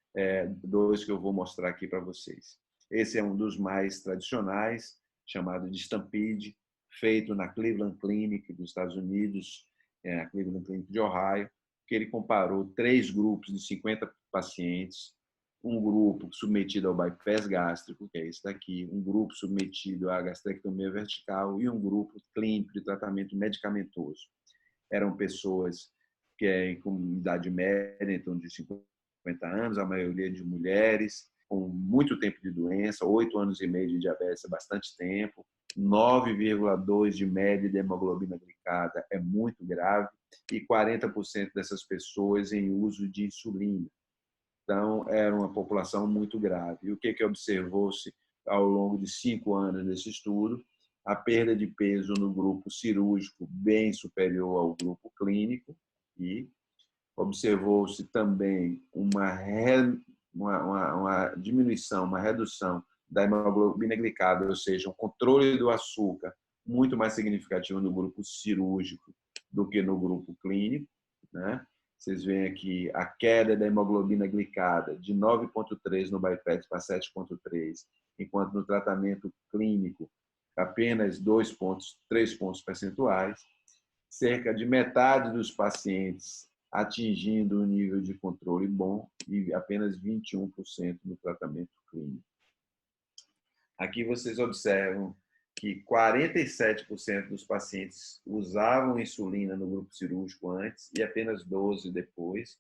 S2: dois que eu vou mostrar aqui para vocês. Esse é um dos mais tradicionais, chamado de Stampede, feito na Cleveland Clinic dos Estados Unidos, a Cleveland Clinic de Ohio, que ele comparou 3 grupos de 50 pacientes, um grupo submetido ao bypass gástrico, que é esse daqui, um grupo submetido à gastrectomia vertical e um grupo clínico de tratamento medicamentoso. Eram pessoas com idade média, então de 50 anos, a maioria de mulheres, com muito tempo de doença, 8 anos e meio de diabetes é bastante tempo, 9,2 de média de hemoglobina glicada é muito grave, e 40% dessas pessoas em uso de insulina. Então, era uma população muito grave. E o que observou-se ao longo de 5 anos desse estudo? A perda de peso no grupo cirúrgico bem superior ao grupo clínico e observou-se também uma diminuição, uma redução da hemoglobina glicada, ou seja, um controle do açúcar muito mais significativo no grupo cirúrgico do que no grupo clínico, né? Vocês veem aqui a queda da hemoglobina glicada de 9,3 no bypass para 7,3, enquanto no tratamento clínico apenas 3 pontos percentuais. Cerca de metade dos pacientes atingindo um nível de controle bom e apenas 21% no tratamento clínico. Aqui vocês observam que 47% dos pacientes usavam insulina no grupo cirúrgico antes e apenas 12% depois.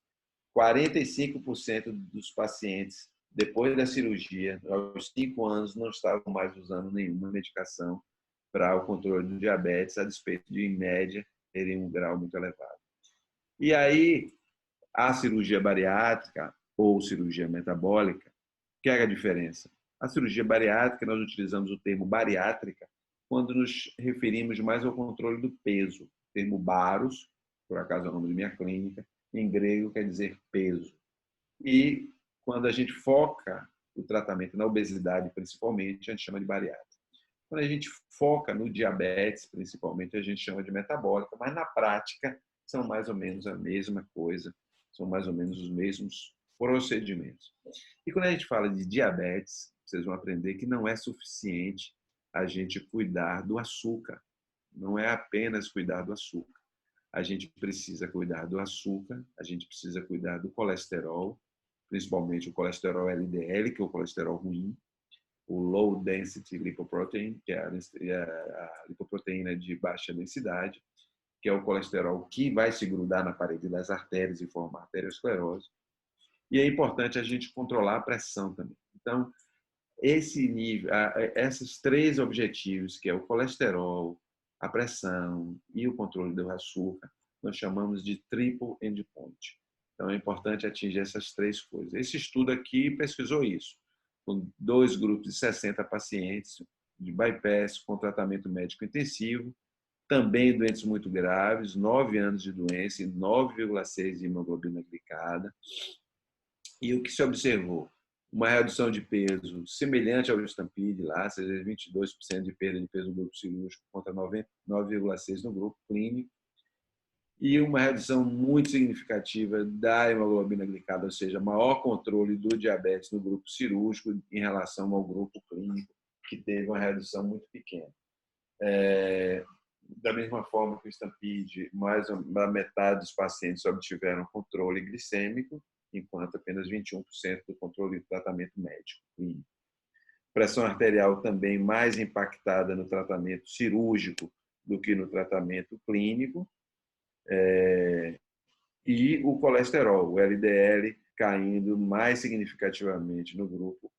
S2: 45% dos pacientes, depois da cirurgia, aos 5 anos, não estavam mais usando nenhuma medicação para o controle do diabetes, a despeito de, em média, terem um grau muito elevado. E aí, a cirurgia bariátrica ou cirurgia metabólica, que é a diferença? A cirurgia bariátrica, nós utilizamos o termo bariátrica quando nos referimos mais ao controle do peso. O termo baros, por acaso é o nome da minha clínica, em grego quer dizer peso. E quando a gente foca o tratamento na obesidade, principalmente, a gente chama de bariátrica. Quando a gente foca no diabetes, principalmente, a gente chama de metabólica, mas na prática são mais ou menos a mesma coisa, são mais ou menos os mesmos procedimentos. E quando a gente fala de diabetes, vocês vão aprender que não é suficiente a gente cuidar do açúcar. Não é apenas cuidar do açúcar. A gente precisa cuidar do açúcar, a gente precisa cuidar do colesterol, principalmente o colesterol LDL, que é o colesterol ruim, o low density lipoprotein, que é a lipoproteína de baixa densidade, que é o colesterol que vai se grudar na parede das artérias e formar arteriosclerose. E é importante a gente controlar a pressão também. Então, esse nível, esses 3 objetivos, que é o colesterol, a pressão e o controle do açúcar, nós chamamos de triple endpoint. Então, é importante atingir essas 3 coisas. Esse estudo aqui pesquisou isso, com 2 grupos de 60 pacientes de bypass com tratamento médico intensivo, também doentes muito graves, 9 anos de doença e 9,6 de hemoglobina glicada. E o que se observou? Uma redução de peso semelhante ao Stampede lá, ou seja, 22% de perda de peso no grupo cirúrgico contra 9,6% no grupo clínico, e uma redução muito significativa da hemoglobina glicada, ou seja, maior controle do diabetes no grupo cirúrgico em relação ao grupo clínico, que teve uma redução muito pequena. Da mesma forma que o Stampede, mais da metade dos pacientes obtiveram controle glicêmico, enquanto apenas 21% do controle do tratamento médico clínico. Pressão arterial também mais impactada no tratamento cirúrgico do que no tratamento clínico. E o colesterol, o LDL, caindo mais significativamente no grupo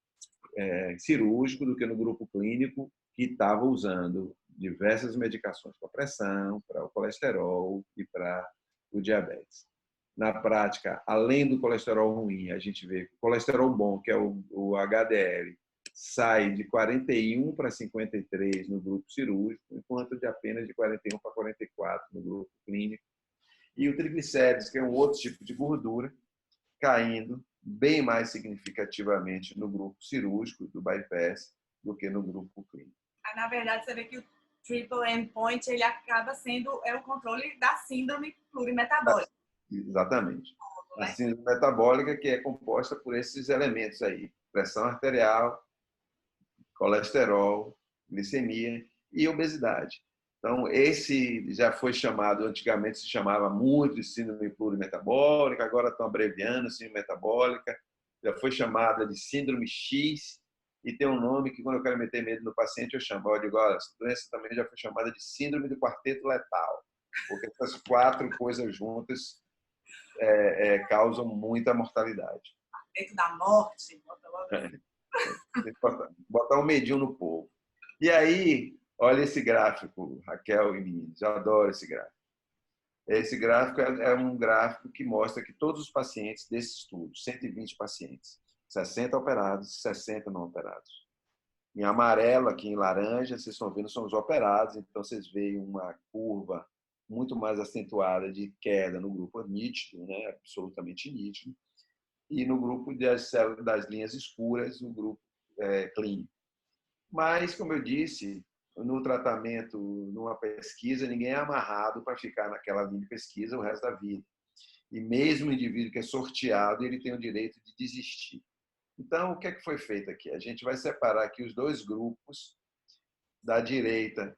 S2: cirúrgico do que no grupo clínico, que estava usando diversas medicações para pressão, para o colesterol e para o diabetes. Na prática, além do colesterol ruim, a gente vê que o colesterol bom, que é o HDL, sai de 41 para 53 no grupo cirúrgico, enquanto de apenas de 41 para 44 no grupo clínico. E o triglicérides, que é um outro tipo de gordura, caindo bem mais significativamente no grupo cirúrgico do bypass do que no grupo clínico.
S1: Na verdade, você vê que o triple endpoint ele acaba sendo o controle da síndrome plurimetabólica.
S2: Exatamente. A síndrome metabólica, que é composta por esses elementos aí: pressão arterial, colesterol, glicemia e obesidade. Então, esse já foi chamado, antigamente se chamava muito de síndrome plurimetabólica, agora estão abreviando síndrome metabólica, já foi chamada de síndrome X, e tem um nome que, quando eu quero meter medo no paciente, eu chamo. Eu digo, olha, essa doença também já foi chamada de síndrome do quarteto letal, porque essas 4 coisas juntas causam muita mortalidade.
S1: Quarteto da morte.
S2: Botar um medinho no povo. E aí, olha esse gráfico, Raquel e meninos, eu adoro esse gráfico. Esse gráfico é um gráfico que mostra que todos os pacientes desse estudo, 120 pacientes, 60 operados, 60 não operados. Em amarelo, aqui em laranja, vocês estão vendo, são os operados, então vocês veem uma curva muito mais acentuada de queda no grupo nítido, né? Absolutamente nítido, e no grupo das linhas escuras, no grupo clínico. Mas, como eu disse, no tratamento, numa pesquisa, ninguém é amarrado para ficar naquela linha de pesquisa o resto da vida. E mesmo o indivíduo que é sorteado, ele tem o direito de desistir. Então, o que é que foi feito aqui? A gente vai separar aqui os dois grupos. Da direita,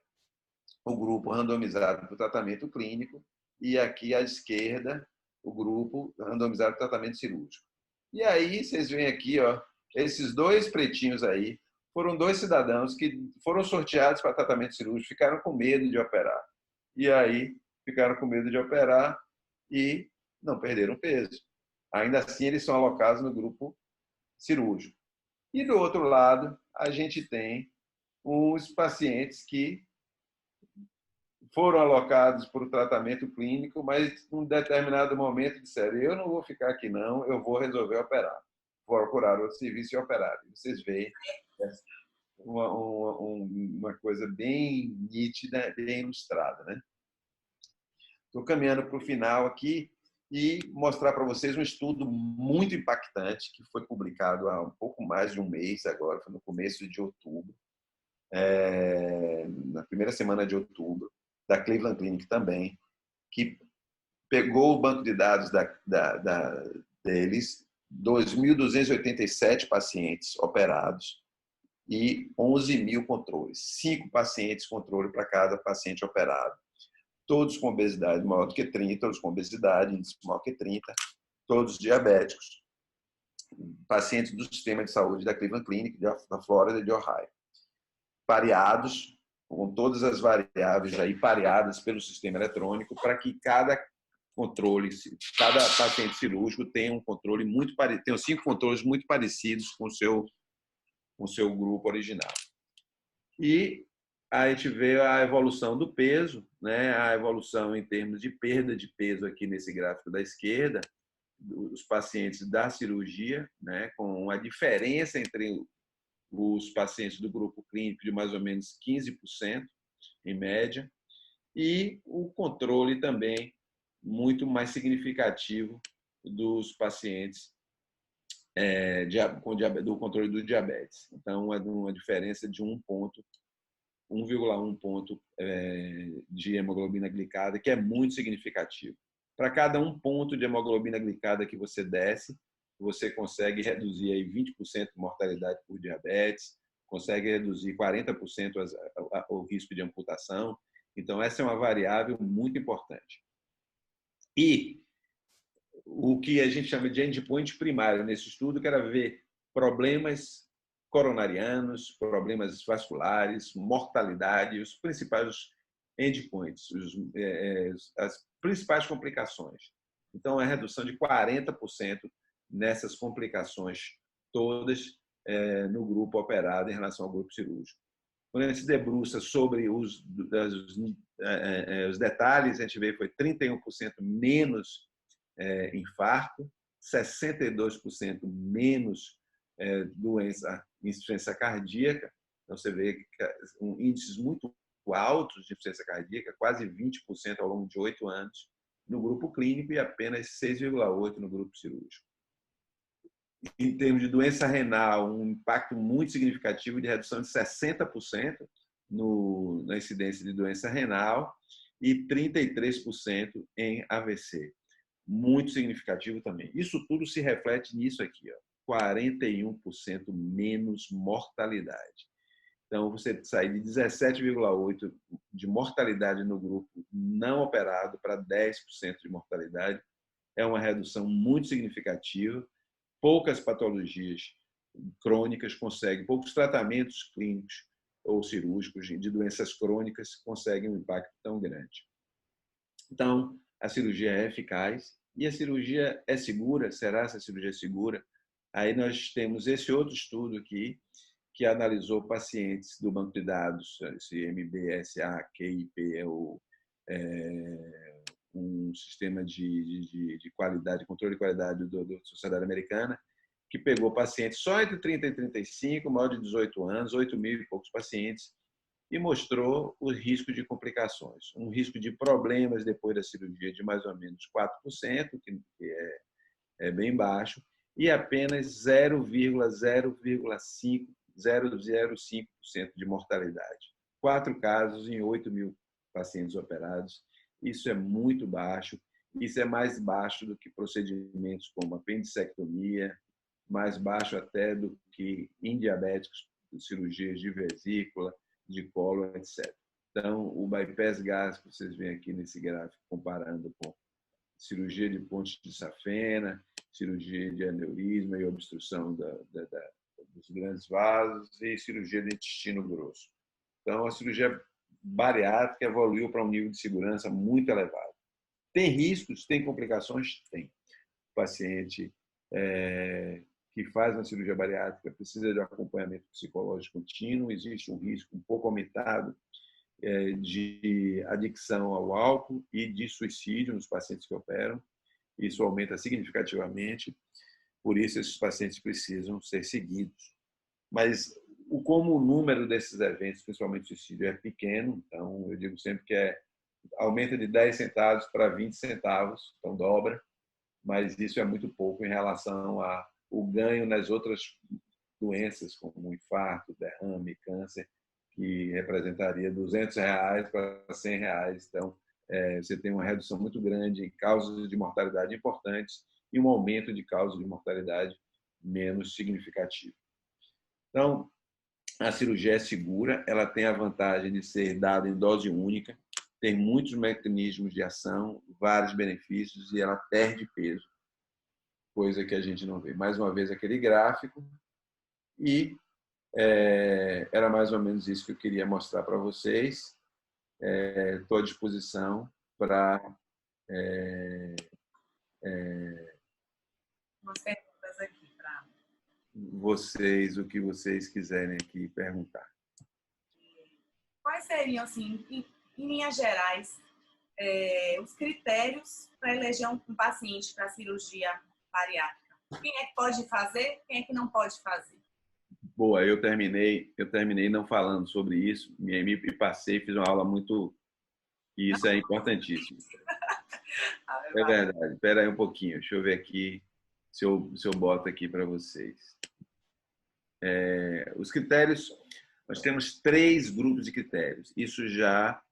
S2: o grupo randomizado para o tratamento clínico, e aqui à esquerda, o grupo randomizado para o tratamento cirúrgico. E aí, vocês veem aqui, ó, esses dois pretinhos aí, foram dois cidadãos que foram sorteados para tratamento cirúrgico, ficaram com medo de operar. E aí, ficaram com medo de operar e não perderam peso. Ainda assim, eles são alocados no grupo cirúrgico. E do outro lado, a gente tem os pacientes que foram alocados para o tratamento clínico, mas em um determinado momento disseram: eu não vou ficar aqui não, eu vou resolver operar. Vou procurar outro serviço e operar. Vocês veem uma coisa bem nítida, bem ilustrada, né? Estou caminhando para o final aqui e mostrar para vocês um estudo muito impactante que foi publicado há um pouco mais de um mês agora, foi no começo de outubro, na primeira semana de outubro, da Cleveland Clinic também, que pegou o banco de dados deles, 2.287 pacientes operados e 11.000 controles. 5 pacientes controle para cada paciente operado. Todos com obesidade maior do que 30, todos com obesidade, índice maior que 30, todos diabéticos, pacientes do sistema de saúde da Cleveland Clinic, da Flórida e de Ohio. Pareados, com todas as variáveis aí pareadas pelo sistema eletrônico, para que cada controle, cada paciente cirúrgico tenha um controle muito parecido, tenha 5 controles muito parecidos com o seu grupo original. E a gente vê a evolução do peso, né? A evolução em termos de perda de peso aqui nesse gráfico da esquerda, os pacientes da cirurgia, né? Com a diferença entre os pacientes do grupo clínico de mais ou menos 15%, em média, e o controle também muito mais significativo dos pacientes do controle do diabetes. Então, é uma diferença de 1,1 ponto de hemoglobina glicada, que é muito significativo. Para cada 1 ponto de hemoglobina glicada que você desce, você consegue reduzir aí 20% de mortalidade por diabetes, consegue reduzir 40% o risco de amputação. Então, essa é uma variável muito importante. E o que a gente chama de endpoint primário nesse estudo, que era ver problemas coronarianos, problemas vasculares, mortalidade, os principais endpoints, as principais complicações. Então, a redução de 40% nessas complicações todas no grupo operado em relação ao grupo cirúrgico. Quando a gente se debruça sobre os detalhes, a gente vê que foi 31% menos infarto, 62% menos insuficiência cardíaca. Então, você vê índices muito altos de insuficiência cardíaca, quase 20% ao longo de 8 anos no grupo clínico e apenas 6,8% no grupo cirúrgico. Em termos de doença renal, um impacto muito significativo de redução de 60% na incidência de doença renal e 33% em AVC. Muito significativo também. Isso tudo se reflete nisso aqui, ó, 41% menos mortalidade. Então, você sai de 17,8% de mortalidade no grupo não operado para 10% de mortalidade. É uma redução muito significativa. Poucas patologias crônicas conseguem, poucos tratamentos clínicos ou cirúrgicos de doenças crônicas conseguem um impacto tão grande. Então, a cirurgia é eficaz e a cirurgia é segura. Será essa cirurgia segura? Aí nós temos esse outro estudo aqui, que analisou pacientes do banco de dados, esse MBSA, QIP, é um sistema de qualidade, controle de qualidade da sociedade americana, que pegou pacientes só entre 30 e 35, maior de 18 anos, 8 mil e poucos pacientes, e mostrou o risco de complicações. Um risco de problemas depois da cirurgia de mais ou menos 4%, que é bem baixo, e apenas 0,05% de mortalidade. 4 casos em 8 mil pacientes operados. Isso é muito baixo. Isso é mais baixo do que procedimentos como apendicectomia, mais baixo até do que em diabéticos, cirurgias de vesícula, de colo, etc. Então, o bypass gástrico, vocês veem aqui nesse gráfico, comparando com cirurgia de ponte de safena, cirurgia de aneurisma e obstrução dos grandes vasos e cirurgia de intestino grosso. Então, a cirurgia bariátrica evoluiu para um nível de segurança muito elevado. Tem riscos, tem complicações? Tem. O paciente que faz uma cirurgia bariátrica precisa de acompanhamento psicológico contínuo, existe um risco um pouco aumentado de adicção ao álcool e de suicídio nos pacientes que operam. Isso aumenta significativamente, por isso esses pacientes precisam ser seguidos. Mas como o número desses eventos, principalmente suicídio, é pequeno, então eu digo sempre que aumenta de 10 centavos para 20 centavos, então dobra, mas isso é muito pouco em relação ao ganho nas outras doenças, como infarto, derrame, câncer, que representaria R$200 para R$100. Então, você tem uma redução muito grande em causas de mortalidade importantes e um aumento de causas de mortalidade menos significativo. Então, a cirurgia é segura, ela tem a vantagem de ser dada em dose única, tem muitos mecanismos de ação, vários benefícios e ela perde peso, coisa que a gente não vê. Mais uma vez, aquele gráfico e era mais ou menos isso que eu queria mostrar para vocês. Estou à disposição para
S1: umas perguntas aqui para
S2: vocês, o que vocês quiserem aqui perguntar.
S1: Quais seriam, assim, em linhas gerais, os critérios para eleger um paciente para cirurgia bariátrica? Quem é que pode fazer, quem é que não pode fazer?
S2: Boa, eu terminei não falando sobre isso, me passei, fiz uma aula muito... E isso é importantíssimo. É verdade. Espera aí um pouquinho, deixa eu ver aqui se eu boto aqui para vocês. Os critérios, nós temos 3 grupos de critérios. Isso já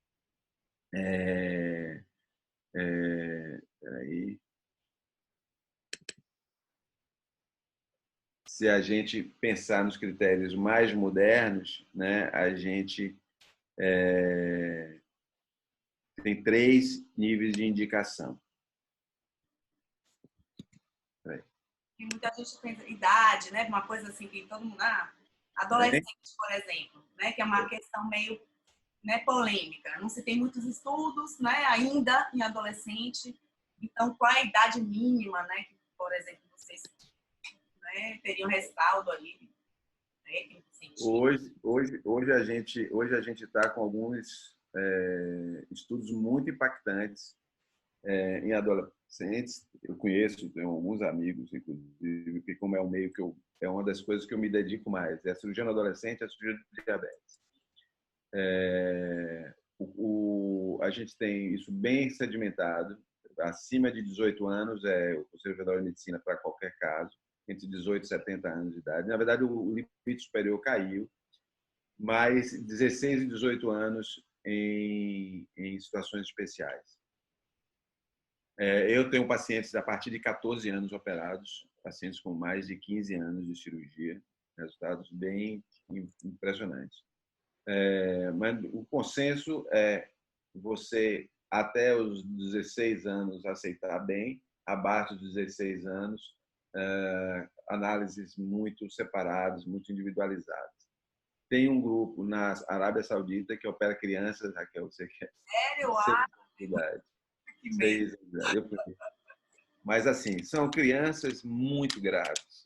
S2: peraí. Se a gente pensar nos critérios mais modernos, né, a gente tem 3 níveis de indicação.
S1: Tem muita gente que pensa idade, né? Uma coisa assim que todo mundo... adolescente, por exemplo, né? Que é uma questão meio, né, polêmica. Não se tem muitos estudos, né, ainda em adolescente. Então, qual é a idade mínima, né? Que, por exemplo, vocês, né, teriam respaldo ali? Né,
S2: Hoje a gente está com alguns estudos muito impactantes em adolescentes. Eu conheço, tenho alguns amigos, inclusive, que como é um meio que é uma das coisas que eu me dedico mais, é a cirurgia no adolescente e a cirurgia de diabetes. A gente tem isso bem sedimentado. Acima de 18 anos é o Conselho Federal de Medicina para qualquer caso, entre 18 e 70 anos de idade. Na verdade, o limite superior caiu, mas 16 e 18 anos em situações especiais. Eu tenho pacientes a partir de 14 anos operados, pacientes com mais de 15 anos de cirurgia, resultados bem impressionantes. Mas o consenso é você, até os 16 anos, aceitar bem, abaixo dos 16 anos, análises muito separadas, muito individualizadas. Tem um grupo na Arábia Saudita que opera crianças, Raquel, você quer?
S1: Sério? Que medo.
S2: Mas, assim, são crianças muito graves,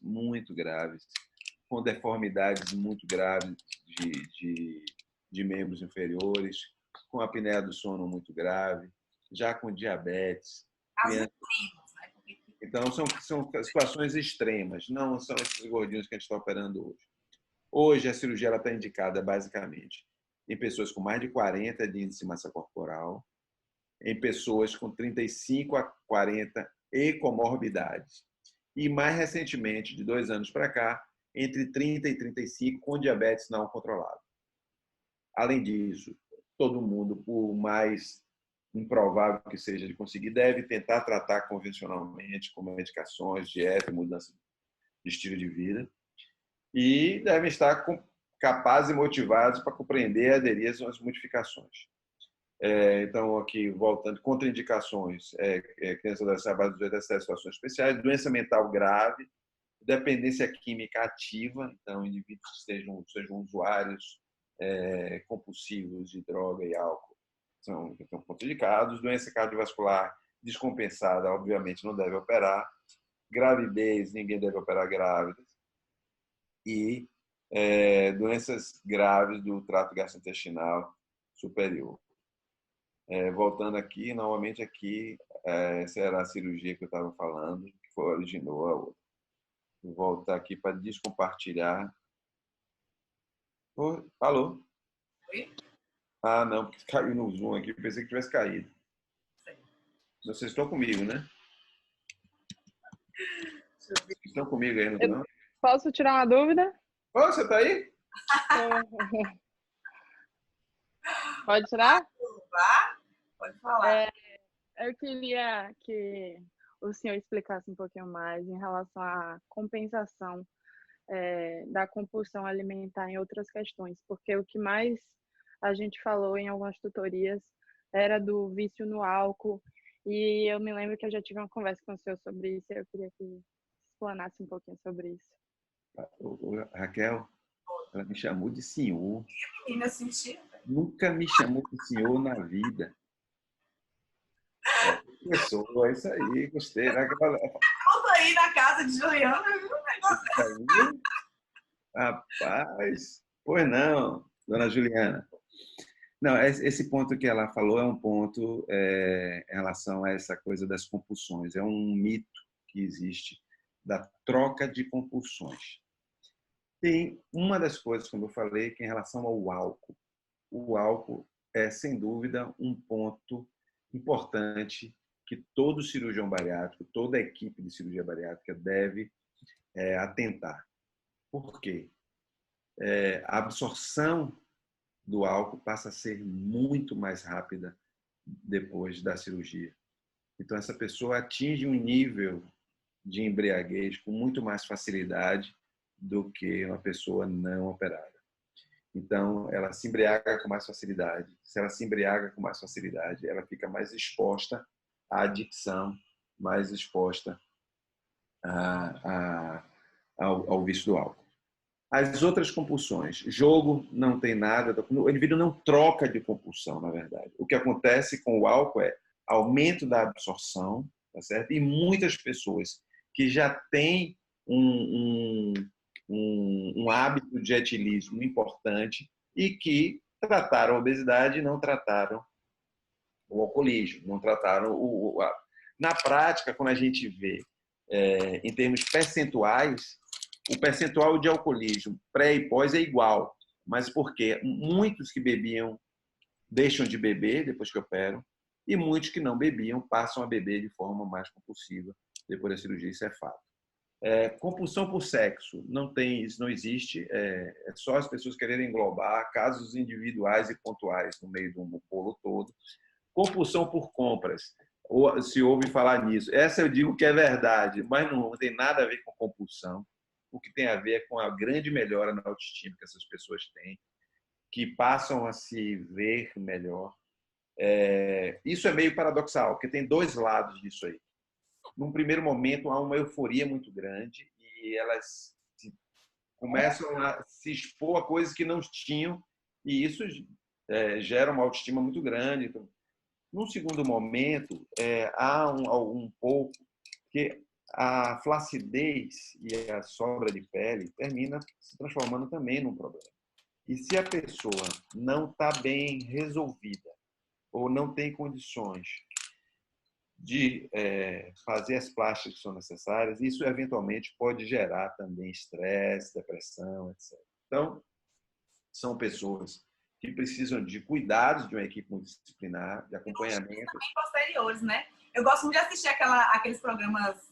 S2: com deformidades muito graves de membros inferiores, com apneia do sono muito grave, já com diabetes,
S1: As
S2: crianças.
S1: extremas, né? Porque
S2: Então, são situações extremas, não são esses gordinhos que a gente está operando hoje. Hoje, a cirurgia está indicada basicamente em pessoas com mais de 40 de índice de massa corporal, em pessoas com 35 a 40 e comorbidades. E, mais recentemente, de 2 anos para cá, entre 30 e 35 com diabetes não controlado. Além disso, todo mundo, por mais improvável que seja de conseguir, deve tentar tratar convencionalmente, com medicações, dieta, mudança de estilo de vida, e devem estar capazes e motivados para compreender e aderir às modificações. Então, aqui, voltando, contraindicações, criança e adolescente abaixo dos 17, situações especiais, doença mental grave, dependência química ativa, então, indivíduos que sejam usuários compulsivos de droga e álcool são contraindicados, doença cardiovascular descompensada, obviamente, não deve operar, gravidez, ninguém deve operar grávidas, e doenças graves do trato gastrointestinal superior. Voltando aqui, novamente aqui, essa era a cirurgia que eu estava falando, que originou a outra. Vou voltar aqui para descompartilhar. Alô?
S1: Oi?
S2: Ah, não, porque caiu no Zoom aqui, pensei que tivesse caído. Vocês estão comigo, né? Estão comigo aí, não estão?
S3: Posso tirar uma dúvida?
S2: Ô, você está aí?
S3: Pode tirar?
S1: Pode falar.
S3: Eu queria que o senhor explicasse um pouquinho mais em relação à compensação da compulsão alimentar em outras questões, porque o que mais a gente falou em algumas tutorias era do vício no álcool, e eu me lembro que eu já tive uma conversa com o senhor sobre isso, e eu queria que explanasse um pouquinho sobre isso.
S2: Raquel, ela me chamou de senhor.
S1: Menina, senti.
S2: Nunca me chamou de senhor na vida. Pessoa, é isso aí, gostei.
S1: Volta aí na casa de Juliana, viu?
S2: Aí, rapaz, pois não, dona Juliana. Não, esse ponto que ela falou é um ponto em relação a essa coisa das compulsões. É um mito que existe da troca de compulsões. Tem uma das coisas, como eu falei, que é em relação ao álcool. O álcool é, sem dúvida, um ponto importante que todo cirurgião bariátrico, toda a equipe de cirurgia bariátrica deve atentar. Por quê? A absorção do álcool passa a ser muito mais rápida depois da cirurgia. Então, essa pessoa atinge um nível de embriaguez com muito mais facilidade do que uma pessoa não operada. Então, ela se embriaga com mais facilidade. Se ela se embriaga com mais facilidade, ela fica mais exposta à adicção, mais exposta ao vício do álcool. As outras compulsões, jogo não tem nada, o indivíduo não troca de compulsão, na verdade. O que acontece com o álcool é aumento da absorção, tá certo? E muitas pessoas que já têm um hábito de etilismo importante e que trataram a obesidade e não trataram o alcoolismo, não trataram Na prática, quando a gente vê em termos percentuais, o percentual de alcoolismo pré e pós é igual, mas porque muitos que bebiam deixam de beber depois que operam e muitos que não bebiam passam a beber de forma mais compulsiva depois da cirurgia, isso é fato. Compulsão por sexo, não tem, isso não existe, é só as pessoas quererem englobar casos individuais e pontuais no meio do bolo todo. Compulsão por compras, se ouve falar nisso, essa eu digo que é verdade, mas não tem nada a ver com compulsão. O que tem a ver é com a grande melhora na autoestima que essas pessoas têm, que passam a se ver melhor. Isso é meio paradoxal, porque tem dois lados disso aí. Num primeiro momento, há uma euforia muito grande e elas começam a se expor a coisas que não tinham e isso gera uma autoestima muito grande. Então, num segundo momento, há um pouco que a flacidez e a sobra de pele termina se transformando também num problema. E se a pessoa não está bem resolvida ou não tem condições de fazer as plásticas que são necessárias. Isso, eventualmente, pode gerar também estresse, depressão, etc. Então, são pessoas que precisam de cuidados de uma equipe multidisciplinar, de acompanhamento.
S1: Também posteriores, né? Eu gosto muito de assistir aqueles programas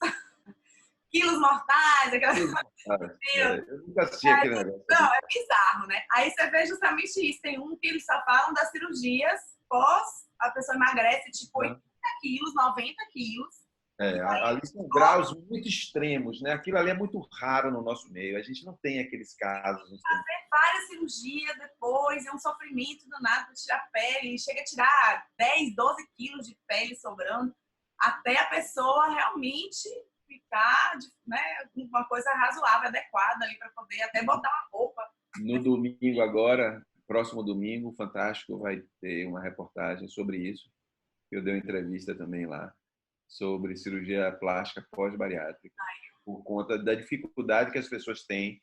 S1: Quilos Mortais, aquelas...
S2: Eu nunca assisti aquele negócio.
S1: Não, é bizarro, né? Aí você vê justamente isso. Tem um que eles só falam das cirurgias pós a pessoa emagrece tipo 80 quilos, 90 quilos.
S2: Ali são graus muito extremos, né? Aquilo ali é muito raro no nosso meio. A gente não tem aqueles casos.
S1: Fazer várias cirurgias depois, é um sofrimento danado para tirar pele. Chega a tirar 10, 12 quilos de pele sobrando, até a pessoa realmente ficar, né, uma coisa razoável, adequada ali para poder até botar uma roupa.
S2: No domingo agora, próximo domingo, o Fantástico vai ter uma reportagem sobre isso. Eu dei uma entrevista também lá sobre cirurgia plástica pós-bariátrica, por conta da dificuldade que as pessoas têm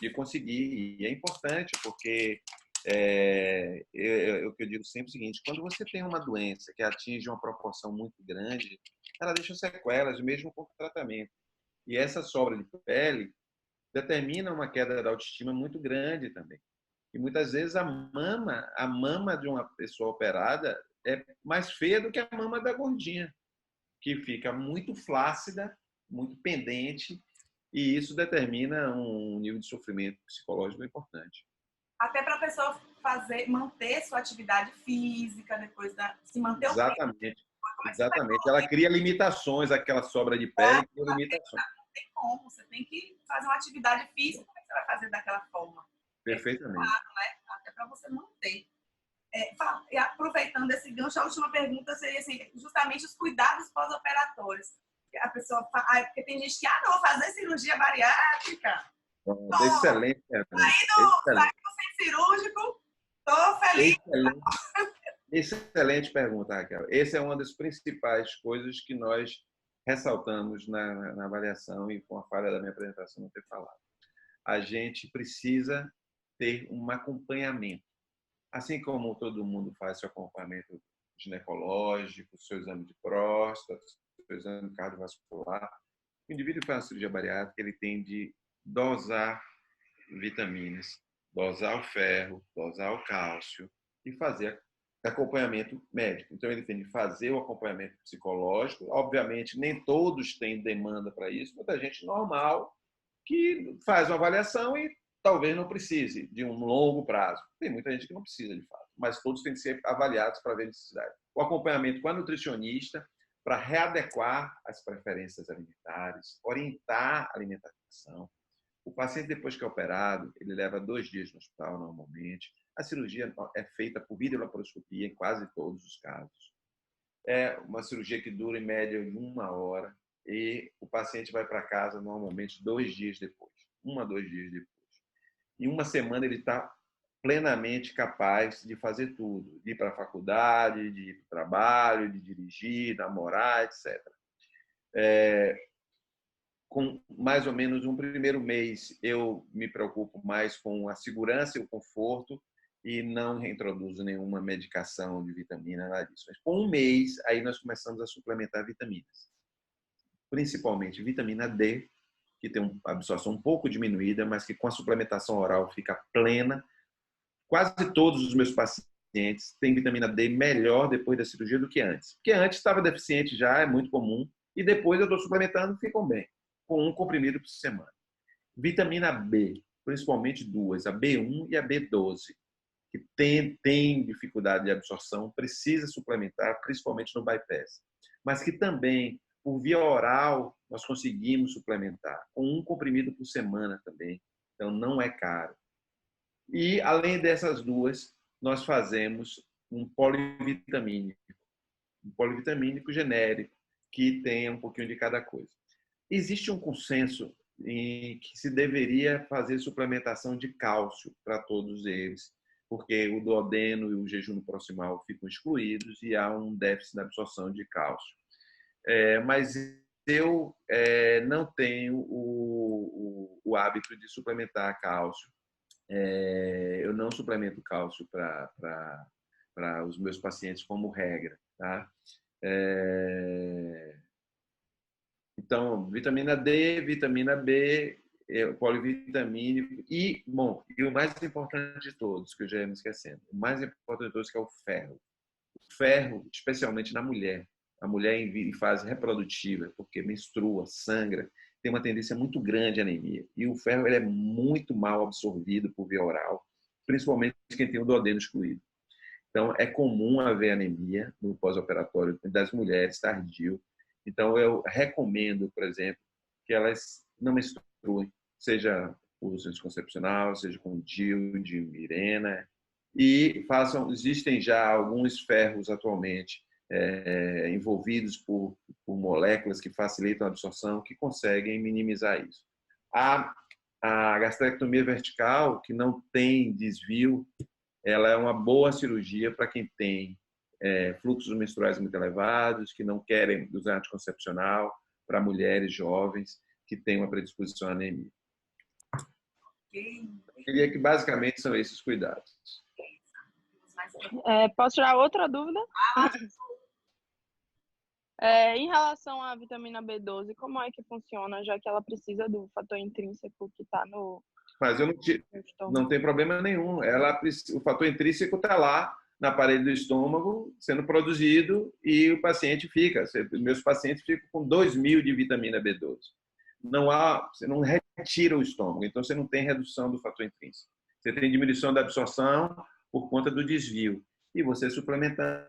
S2: de conseguir. E é importante porque eu digo sempre o seguinte: quando você tem uma doença que atinge uma proporção muito grande, ela deixa sequelas, mesmo com o tratamento. E essa sobra de pele determina uma queda da autoestima muito grande também. E muitas vezes a mama de uma pessoa operada é mais feia do que a mama da gordinha, que fica muito flácida, muito pendente, e isso determina um nível de sofrimento psicológico importante.
S1: Até para a pessoa manter sua atividade física, depois se manter
S2: Exatamente. Exatamente. Ela cria limitações, aquela sobra de pele cria limitações.
S1: Não tem como, você tem que fazer uma atividade física, como é que você vai fazer daquela forma?
S2: Perfeitamente.
S1: Claro, né? Até para você manter. E aproveitando esse gancho, a última pergunta seria assim, justamente os cuidados pós-operatórios. A pessoa porque tem gente que, não, vou fazer cirurgia bariátrica.
S2: Excelente.
S1: Saindo sem cirúrgico, tô feliz.
S2: Excelente pergunta, Raquel. Essa é uma das principais coisas que nós ressaltamos na avaliação, e com a falha da minha apresentação não ter falado. A gente precisa ter um acompanhamento. Assim como todo mundo faz seu acompanhamento ginecológico, seu exame de próstata, seu exame cardiovascular, o indivíduo que faz uma cirurgia bariátrica, ele tem de dosar vitaminas, dosar o ferro, dosar o cálcio e fazer acompanhamento médico. Então, ele tem de fazer o acompanhamento psicológico. Obviamente, nem todos têm demanda para isso. Muita gente normal que faz uma avaliação e talvez não precise de um longo prazo. Tem muita gente que não precisa, de fato, mas todos têm que ser avaliados para ver necessidade. O acompanhamento com a nutricionista para readequar as preferências alimentares, orientar a alimentação. O paciente, depois que é operado, ele leva 2 dias no hospital, normalmente. A cirurgia é feita por videolaparoscopia em quase todos os casos. É uma cirurgia que dura, em média, 1 hora, e o paciente vai para casa, normalmente, 2 dias depois. 1 a 2 dias depois. Em 1 semana, ele está plenamente capaz de fazer tudo. De ir para a faculdade, de ir para o trabalho, de dirigir, namorar, etc. Com mais ou menos um primeiro mês, eu me preocupo mais com a segurança e o conforto e não reintroduzo nenhuma medicação de vitamina, nada disso. Mas com 1 mês, aí nós começamos a suplementar vitaminas. Principalmente vitamina D, que tem uma absorção um pouco diminuída, mas que com a suplementação oral fica plena. Quase todos os meus pacientes têm vitamina D melhor depois da cirurgia do que antes. Porque antes estava deficiente já, é muito comum, e depois eu estou suplementando e ficam bem, com 1 comprimido por semana. Vitamina B, principalmente 2, a B1 e a B12, que tem dificuldade de absorção, precisa suplementar, principalmente no bypass. Mas que também, por via oral, nós conseguimos suplementar, com 1 comprimido por semana também. Então, não é caro. E, além dessas 2, nós fazemos um polivitamínico genérico, que tenha um pouquinho de cada coisa. Existe um consenso em que se deveria fazer suplementação de cálcio para todos eles, porque o duodeno e o jejum proximal ficam excluídos e há um déficit na absorção de cálcio. Mas eu não tenho o hábito de suplementar cálcio. Eu não suplemento cálcio para os meus pacientes como regra, tá? Então, vitamina D, vitamina B, polivitamínico e, bom, e o mais importante de todos, que eu já ia me esquecendo, o mais importante de todos que é o ferro. O ferro, especialmente na mulher. A mulher em fase reprodutiva, porque menstrua, sangra, tem uma tendência muito grande à anemia. E o ferro ele é muito mal absorvido por via oral, principalmente quem tem o duodeno excluído. Então, é comum haver anemia no pós-operatório das mulheres tardio. Então, eu recomendo, por exemplo, que elas não menstruem, seja uso anticoncepcional, seja com DIU, de Mirena, e existem já alguns ferros atualmente envolvidos por moléculas que facilitam a absorção, que conseguem minimizar isso. A gastrectomia vertical, que não tem desvio, ela é uma boa cirurgia para quem tem fluxos menstruais muito elevados, que não querem usar anticoncepcional, para mulheres jovens que têm uma predisposição à anemia. Eu diria que basicamente são esses cuidados.
S3: Posso tirar outra dúvida? Em relação à vitamina B12, como é que funciona, já que ela precisa do fator intrínseco que está no
S2: Mas eu não tem problema nenhum. O fator intrínseco está lá na parede do estômago sendo produzido e o paciente fica. Meus pacientes ficam com 2.000 de vitamina B12. Você não retira o estômago, então você não tem redução do fator intrínseco. Você tem diminuição da absorção por conta do desvio. E você suplementando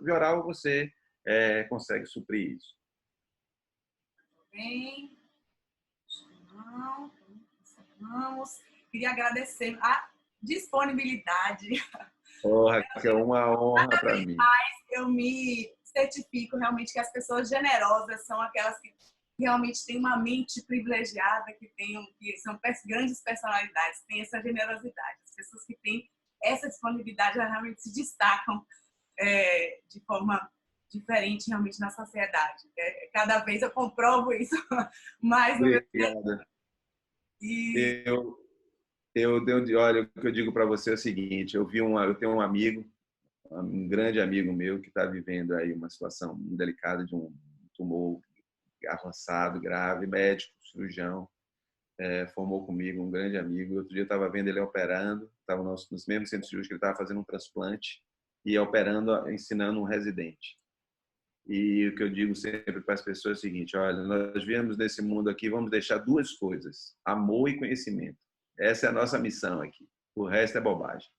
S2: via oral, você consegue suprir isso.
S1: Bem, vamos. Queria agradecer a disponibilidade.
S2: Que é uma honra para mim.
S1: Eu me certifico realmente que as pessoas generosas são aquelas que realmente têm uma mente privilegiada, que são grandes personalidades, têm essa generosidade. As pessoas que têm essa disponibilidade realmente se destacam de forma diferente realmente na sociedade. Cada vez eu comprovo isso mais no
S2: Obrigada. Olha, o que eu digo para você é o seguinte: eu tenho um amigo, um grande amigo meu que está vivendo aí uma situação delicada de um tumor avançado, grave, médico, cirurgião, formou comigo, um grande amigo. Outro dia eu estava vendo ele operando, estava nos mesmos centros cirúrgicos que ele estava fazendo um transplante e operando, ensinando um residente. E o que eu digo sempre para as pessoas é o seguinte: olha, nós viemos nesse mundo aqui, vamos deixar duas coisas: amor e conhecimento. Essa é a nossa missão aqui. O resto é bobagem.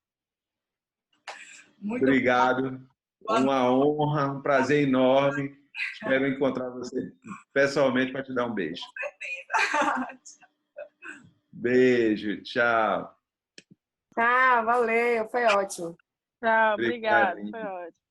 S1: Muito
S2: obrigado. Uma honra, um prazer enorme. Espero encontrar você pessoalmente para te dar um beijo.
S1: Com certeza.
S2: Beijo, tchau.
S4: Tchau, valeu, foi ótimo.
S3: Tchau, obrigada, foi ótimo.